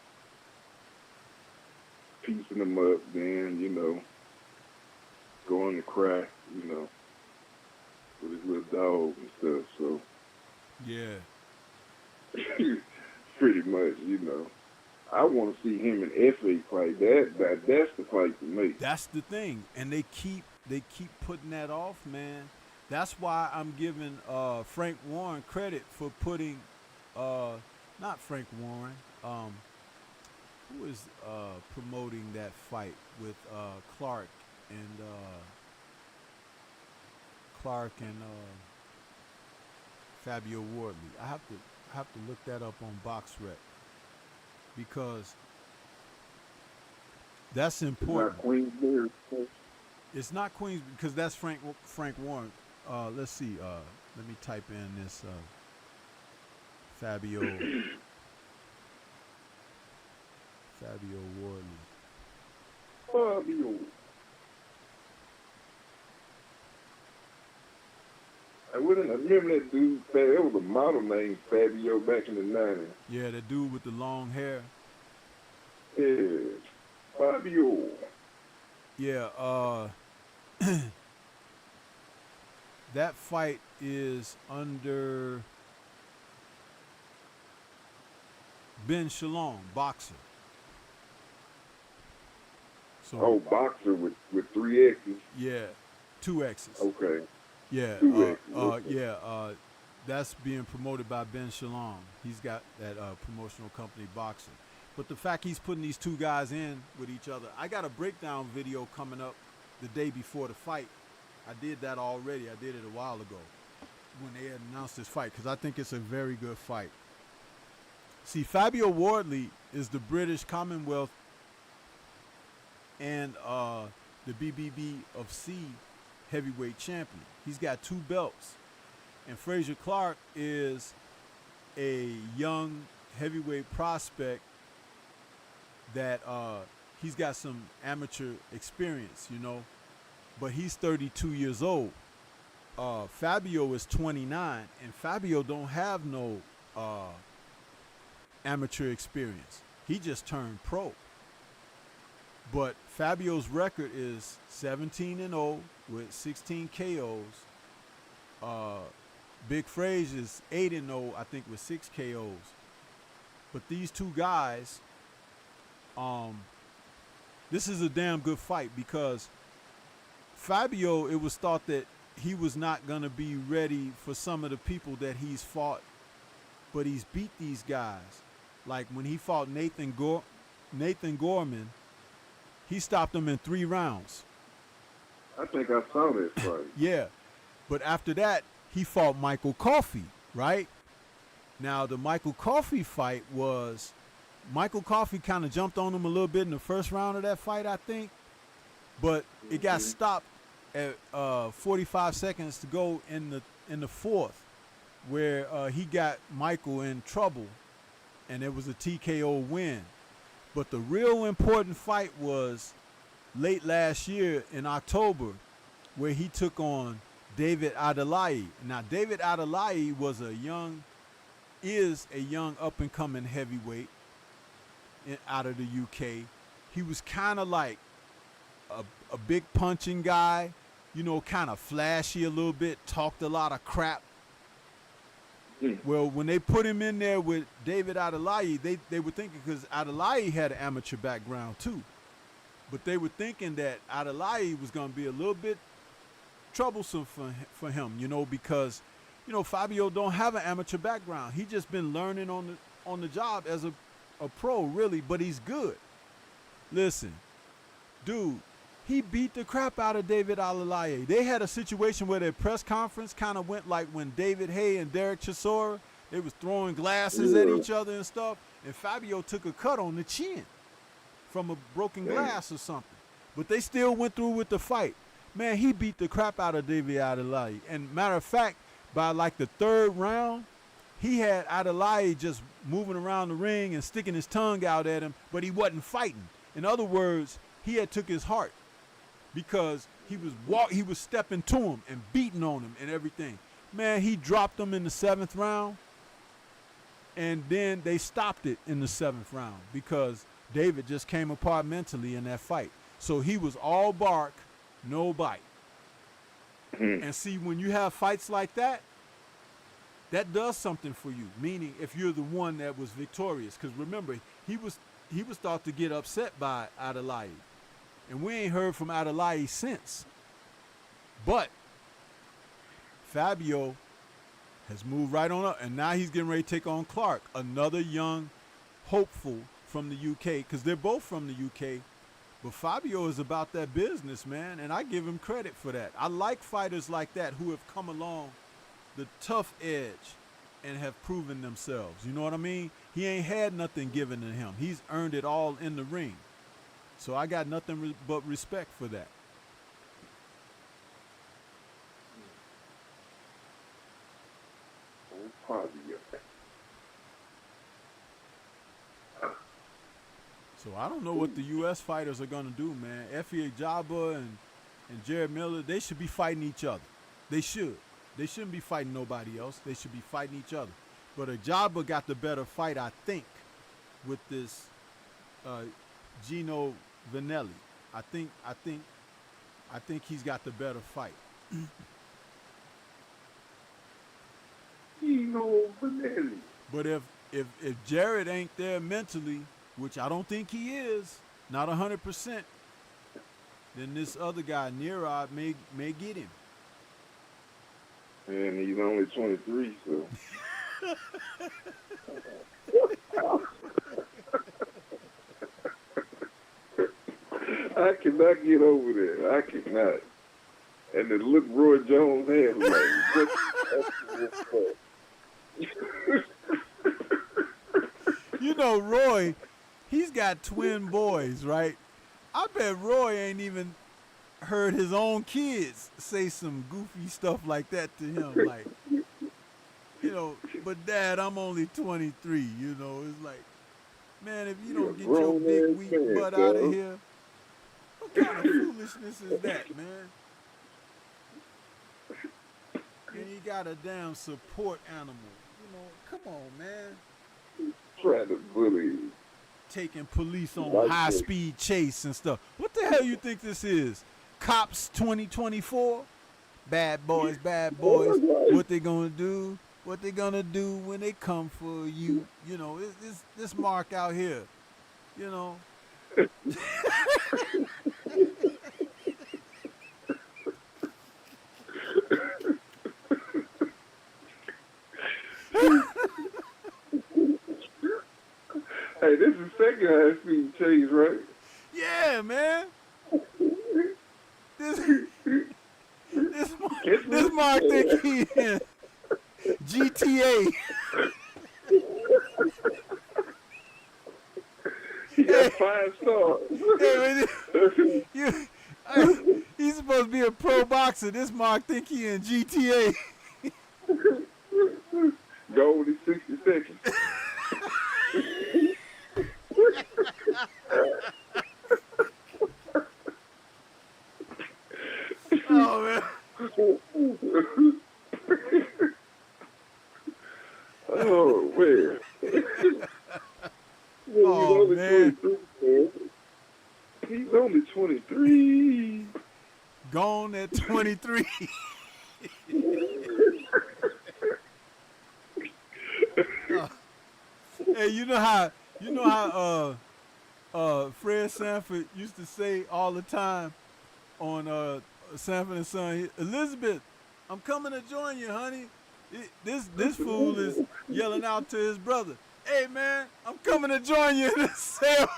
Piecing them up, then, going to crack, with his little dog and stuff, so. Yeah. Pretty much, I want to see him and F.A. fight. That's the fight to make. That's the thing, and they keep putting that off, man. That's why I'm giving Frank Warren credit for putting, not Frank Warren, who is promoting that fight with Clark and Fabio Wardley. I have to look that up on BoxRec, because that's important. It's not Queensberry. It's not Queens, because that's Frank Warren. Let's see. Let me type in this Fabio Wardley. Fabio. I remember that dude. That was a model named Fabio back in the 90s. Yeah, the dude with the long hair. Yeah, Fabio. Yeah, that fight is under Ben Shalom, boxer. So, boxer with 3 X's. Yeah, 2 X's. Okay. Yeah, 2 X's. yeah. That's being promoted by Ben Shalom. He's got that promotional company, Boxer. But the fact he's putting these two guys in with each other, I got a breakdown video coming up the day before the fight. I did that already. I did it a while ago when they had announced this fight, because I think it's a very good fight. See, Fabio Wardley is the British Commonwealth and the BBB of C heavyweight champion. He's got 2 belts. And Frazier Clark is a young heavyweight prospect that he's got some amateur experience, but he's 32 years old. Fabio is 29, and Fabio don't have no amateur experience. He just turned pro. But Fabio's record is 17-0 with 16 KOs. Big Frazier is 8-0, I think, with 6 KOs. But these two guys, this is a damn good fight, because Fabio, it was thought that he was not going to be ready for some of the people that he's fought, but he's beat these guys. Like when he fought Nathan Gorman, he stopped him in 3 rounds. I think I saw that fight. Yeah, but after that, he fought Michael Coffey, right? Now, the Michael Coffey fight was, Michael Coffey kind of jumped on him a little bit in the first round of that fight, I think. But it got stopped at 45 seconds to go in the 4th, where he got Michael in trouble, and it was a TKO win. But the real important fight was late last year in October, where he took on David Adelaide. Now, David Adelaide is a young up-and-coming heavyweight out of the UK. He was kind of like a big punching guy, kind of flashy a little bit, talked a lot of crap. Well, when they put him in there with David Adelaide, they were thinking, because Adelaide had an amateur background too, but they were thinking that Adelaide was going to be a little bit troublesome for him, you know, because, you know, Fabio don't have an amateur background. He just been learning on the job as a pro, really, but he's good. Listen, dude, he beat the crap out of David Alalaye. They had a situation where their press conference kind of went like when David Hay and Derek Chisora, they was throwing glasses at each other and stuff, and Fabio took a cut on the chin from a broken glass or something. But they still went through with the fight. Man, he beat the crap out of David Adelaide. And matter of fact, by like the third round, he had Adelaide just moving around the ring and sticking his tongue out at him, but he wasn't fighting. In other words, he had took his heart because he was stepping to him and beating on him and everything. Man, he dropped him in the 7th round, and then they stopped it in the 7th round because David just came apart mentally in that fight. So he was all bark, no bite. And see, when you have fights like that, that does something for you. Meaning, if you're the one that was victorious, because remember, he was thought to get upset by Adelaide, and we ain't heard from Adelaide since. But Fabio has moved right on up, and now he's getting ready to take on Clark, another young hopeful from the UK, because they're both from the UK. But Fabio is about that business, man, and I give him credit for that. I like fighters like that who have come along the tough edge and have proven themselves. You know what I mean? He ain't had nothing given to him. He's earned it all in the ring. So I got nothing but respect for that. So I don't know what the U.S. fighters are going to do, man. Effie Ajaba and Jared Miller, they should be fighting each other. They should. They shouldn't be fighting nobody else. They should be fighting each other. But Ajaba got the better fight, I think, with this Gino Vanelli. I think he's got the better fight. Gino Vanelli. But if Jared ain't there mentally, which I don't think he is, not 100%, then this other guy, Nirod, may get him. And he's only 23, so. I cannot get over that. I cannot. And the look Roy Jones had was like, You know, Roy, he's got twin boys, right? I bet Roy ain't even heard his own kids say some goofy stuff like that to him. Like, you know, but Dad, I'm only 23, you know. It's like, man, if you don't get your big weak butt out of here, what kind of foolishness is that, man? And he got a damn support animal. You know, come on, man. trying to bully. Taking police on high-speed chase and stuff. What the hell you think this is? Cops 2024? Bad boys, bad boys. What they gonna do? What they gonna do when they come for you? You know, it's this Mark out here. You know. Hey, this is second high-speed chase, right? Yeah, man. This Mark think he in GTA. He got 5 stars. He's supposed to be a pro boxer. This Mark think he in GTA. Gold is 60 seconds. Oh, man. Oh, man. Oh, man. He's only 23. Gone at 23. Hey, you know how Fred Sanford used to say all the time on Sanford and Son, Elizabeth, I'm coming to join you, honey. This fool is yelling out to his brother, hey man, I'm coming to join you in this cell.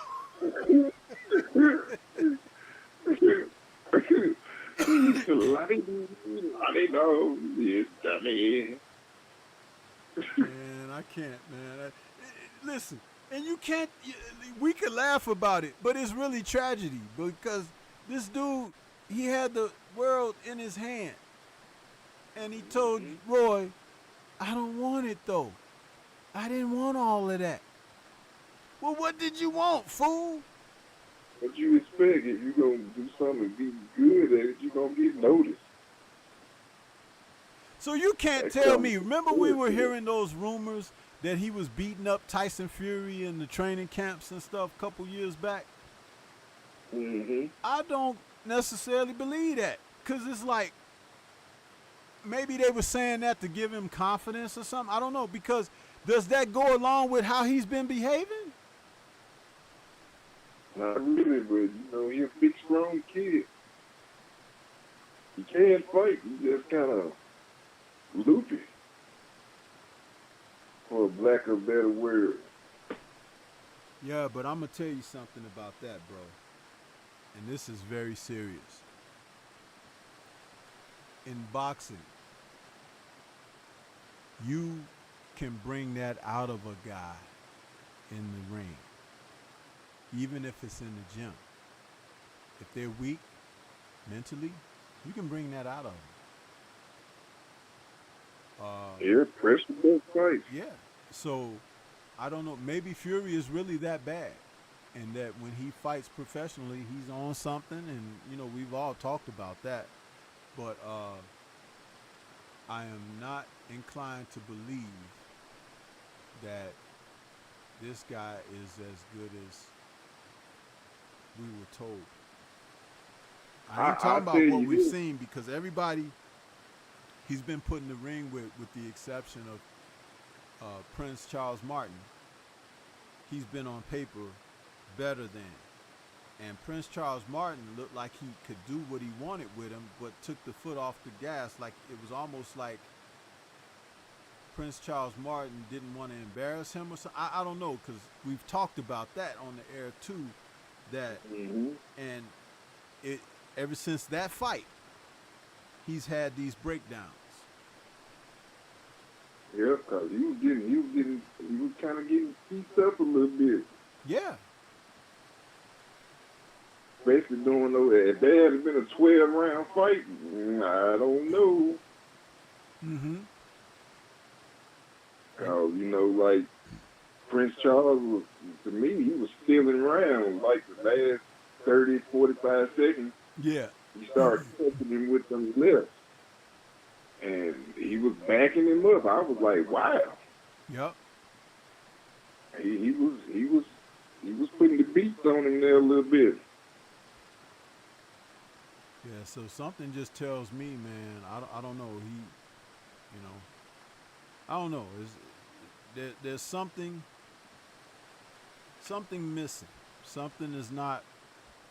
Man, I can't, man. Listen, and you can't, we could laugh about it, but it's really tragedy because this dude, he had the world in his hand. And he told Roy, I don't want it though. I didn't want all of that. Well, what did you want, fool? What you expect? If you gonna do something and be good at it, you gonna get noticed. So you can't tell me. Remember we were hearing those rumors that he was beating up Tyson Fury in the training camps and stuff a couple years back? Mm-hmm. I don't necessarily believe that because it's like maybe they were saying that to give him confidence or something. I don't know, because does that go along with how he's been behaving? Not really, but you know, he's a big, strong kid. He can fight. He just kind of loopy, for lack of a better word. Yeah, but I'm going to tell you something about that, bro. And this is very serious. In boxing, you can bring that out of a guy in the ring, even if it's in the gym. If they're weak mentally, you can bring that out of them. Yeah, pressure both fights. Yeah. So, I don't know. Maybe Fury is really that bad. And that when he fights professionally, he's on something. And, you know, we've all talked about that. But I am not inclined to believe that this guy is as good as we were told. I ain't talking about what we've seen, because everybody he's been put in the ring with the exception of Prince Charles Martin, he's been on paper better than. And Prince Charles Martin looked like he could do what he wanted with him, but took the foot off the gas. Like it was almost like Prince Charles Martin didn't want to embarrass him or something. I don't know, because we've talked about that on the air too. That and it ever since that fight, he's had these breakdowns. Yeah, cause he was kind of getting pieced up a little bit. Yeah. Basically doing those. If there had been a 12-round fight, I don't know. Cause you know, like Prince Charles was, to me, he was stealing rounds like the last 30, 45 seconds. Yeah. He started touching him with them lifts. And he was backing him up. I was like, wow. Yep. He was putting the beats on him there a little bit. Yeah, so something just tells me, man, I don't know. He, you know, I don't know. There's something missing. Something is not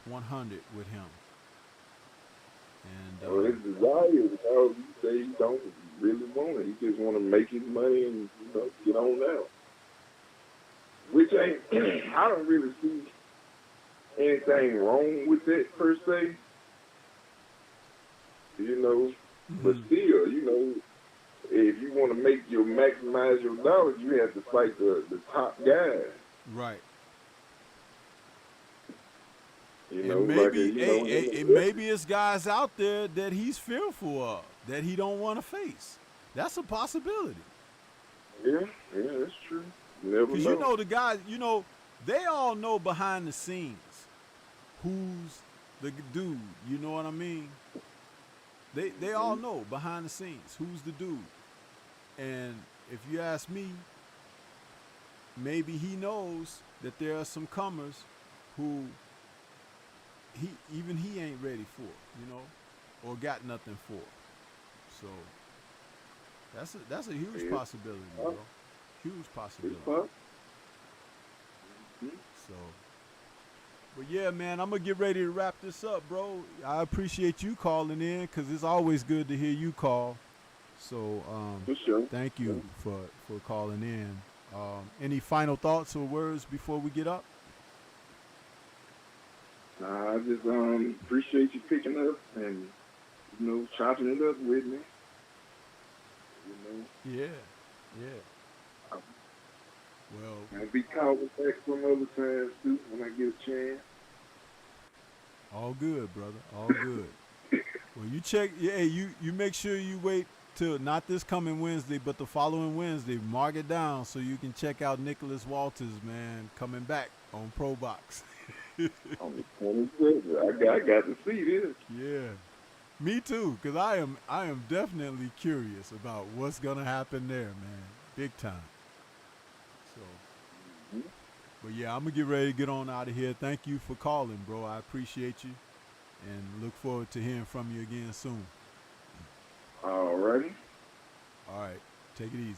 100 with him. And well, his desire, because he say he don't really want it. He just want to make his money and, you know, get on out. Which ain't, I don't really see anything wrong with that per se. You know, but still, you know, if you want to maximize your dollars, you have to fight the top guys. Right. You know, and maybe, like maybe it's guys out there that he's fearful of, that he don't want to face. That's a possibility. Yeah, that's true. You never know. Because you know the guys, you know, they all know behind the scenes who's the dude. You know what I mean? They all know behind the scenes who's the dude. And if you ask me, maybe he knows that there are some comers who he ain't ready for, you know, or got nothing for. So that's a huge possibility, bro. Huge possibility. So, But yeah, man, I'm gonna get ready to wrap this up, bro. I appreciate you calling in because it's always good to hear you call. So For sure. thank you for calling in. Any final thoughts or words before we get up? Nah, I just appreciate you picking up and chopping it up with me. Yeah. Well, I'll be calling back some other times too when I get a chance. all good, brother. All good. Well, you check. Yeah, you make sure you wait till not this coming Wednesday, but the following Wednesday. Mark it down so you can check out Nicholas Walters, man, coming back on Pro Box. On the 27th, I got to see this. Yeah, me too. Cause I am definitely curious about what's gonna happen there, man. Big time. So, but yeah, I'm gonna get ready to get on out of here. Thank you for calling, bro. I appreciate you, and look forward to hearing from you again soon. All righty. All right, take it easy.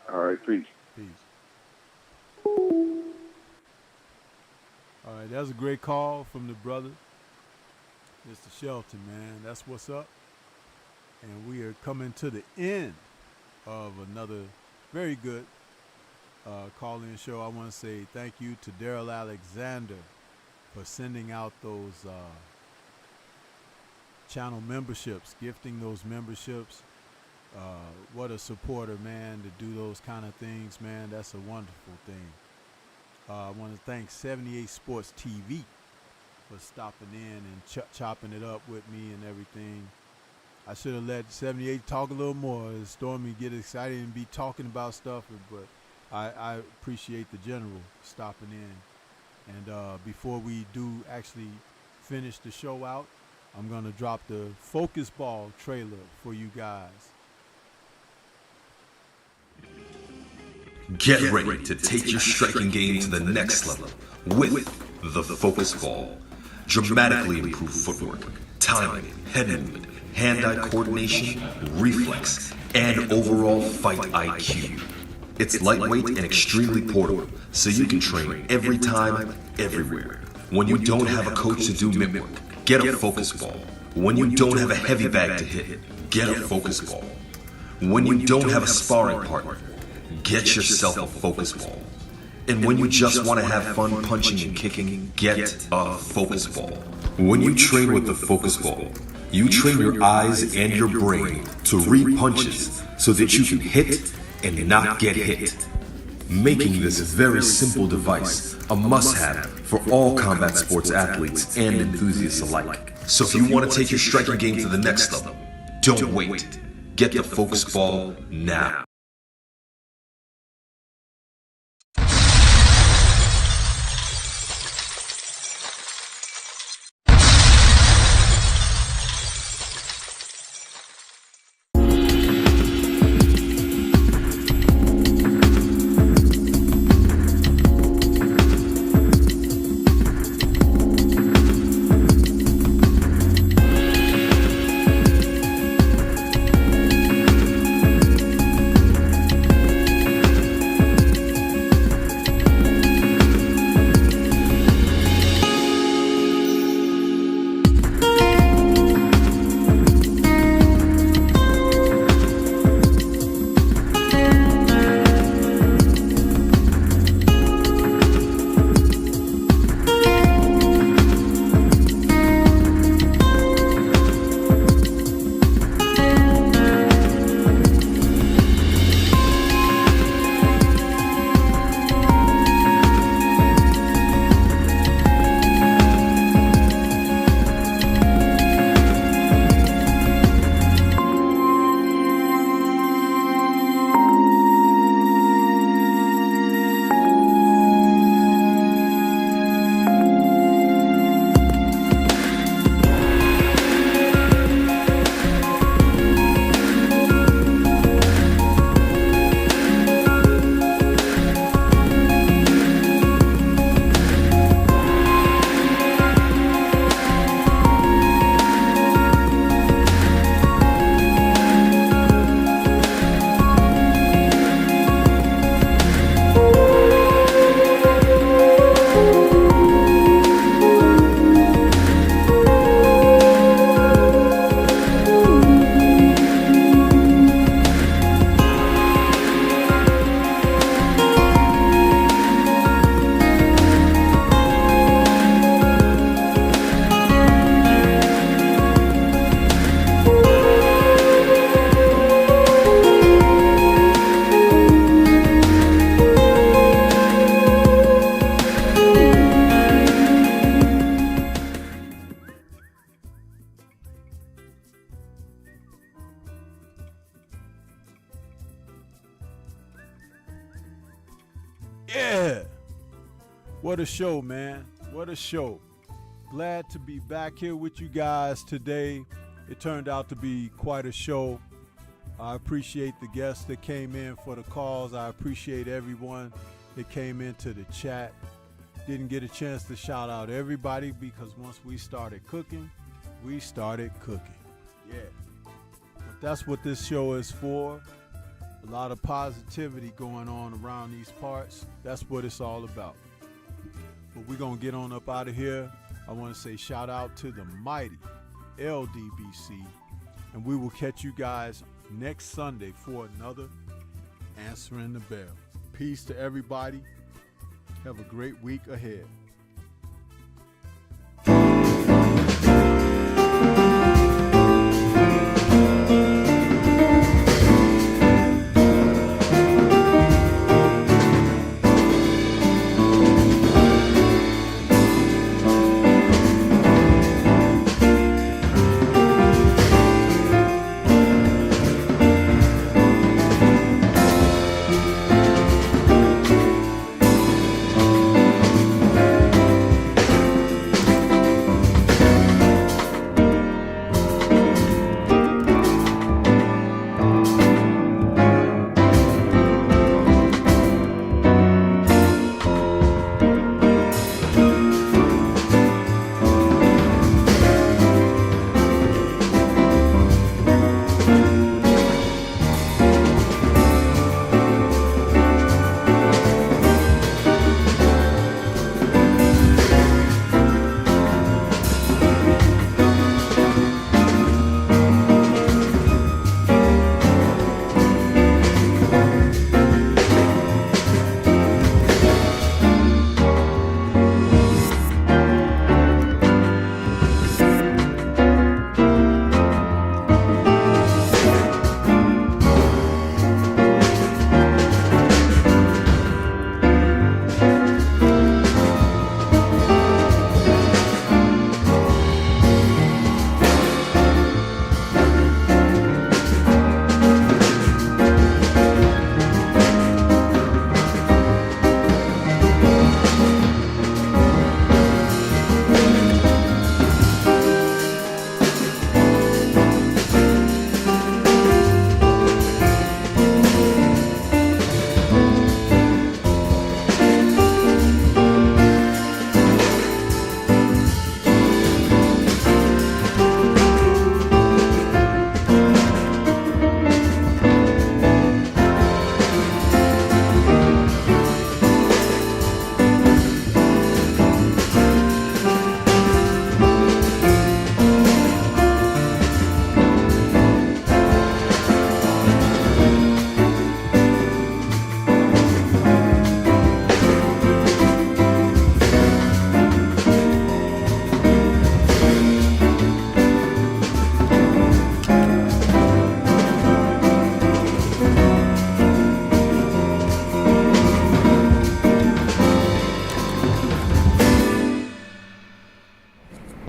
All right, peace. Peace. All right, that was a great call from the brother, Mr. Shelton, man. That's what's up. And we are coming to the end of another very good call-in show. I want to say thank you to Daryl Alexander for sending out those channel memberships, gifting those memberships. What a supporter, man, to do those kind of things, man. That's a wonderful thing. I want to thank 78 Sports TV for stopping in and chopping it up with me and everything. I should have let 78 talk a little more. Stormy get excited and be talking about stuff, but I appreciate the general stopping in. And before we do actually finish the show out, I'm going to drop the Focus Ball trailer for you guys. Get ready to take your striking game to the next level with the Focus Ball. Dramatically improved footwork, timing, head movement, hand-eye coordination, reflex, and overall fight IQ. It's lightweight and extremely portable, so you can train every time, everywhere. When you don't have a coach to do mitt work, get a Focus Ball. When you don't have a heavy bag to hit, get a Focus Ball. When you don't have a sparring partner, get yourself a Focus Ball. And when you just want to have fun punching and kicking, get a Focus Ball. When you train with the Focus Ball, you train your eyes and your brain to read punches so that you can hit and not get hit, making this very simple device a must-have for all combat sports athletes and enthusiasts alike. So if you want to take your striking game to the next level, don't wait. Get the Focus Ball now. What a show, man. What a show. Glad to be back here with you guys today. It turned out to be quite a show. I appreciate the guests that came in for the calls. I appreciate everyone that came into the chat. Didn't get a chance to shout out everybody because once we started cooking, we started cooking. Yeah. But that's what this show is for. A lot of positivity going on around these parts. That's what it's all about. But we're going to get on up out of here. I want to say shout out to the mighty LDBC. And we will catch you guys next Sunday for another Answering the Bell. Peace to everybody. Have a great week ahead.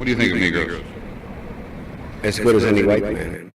What do you think of Negro? As good as any white man.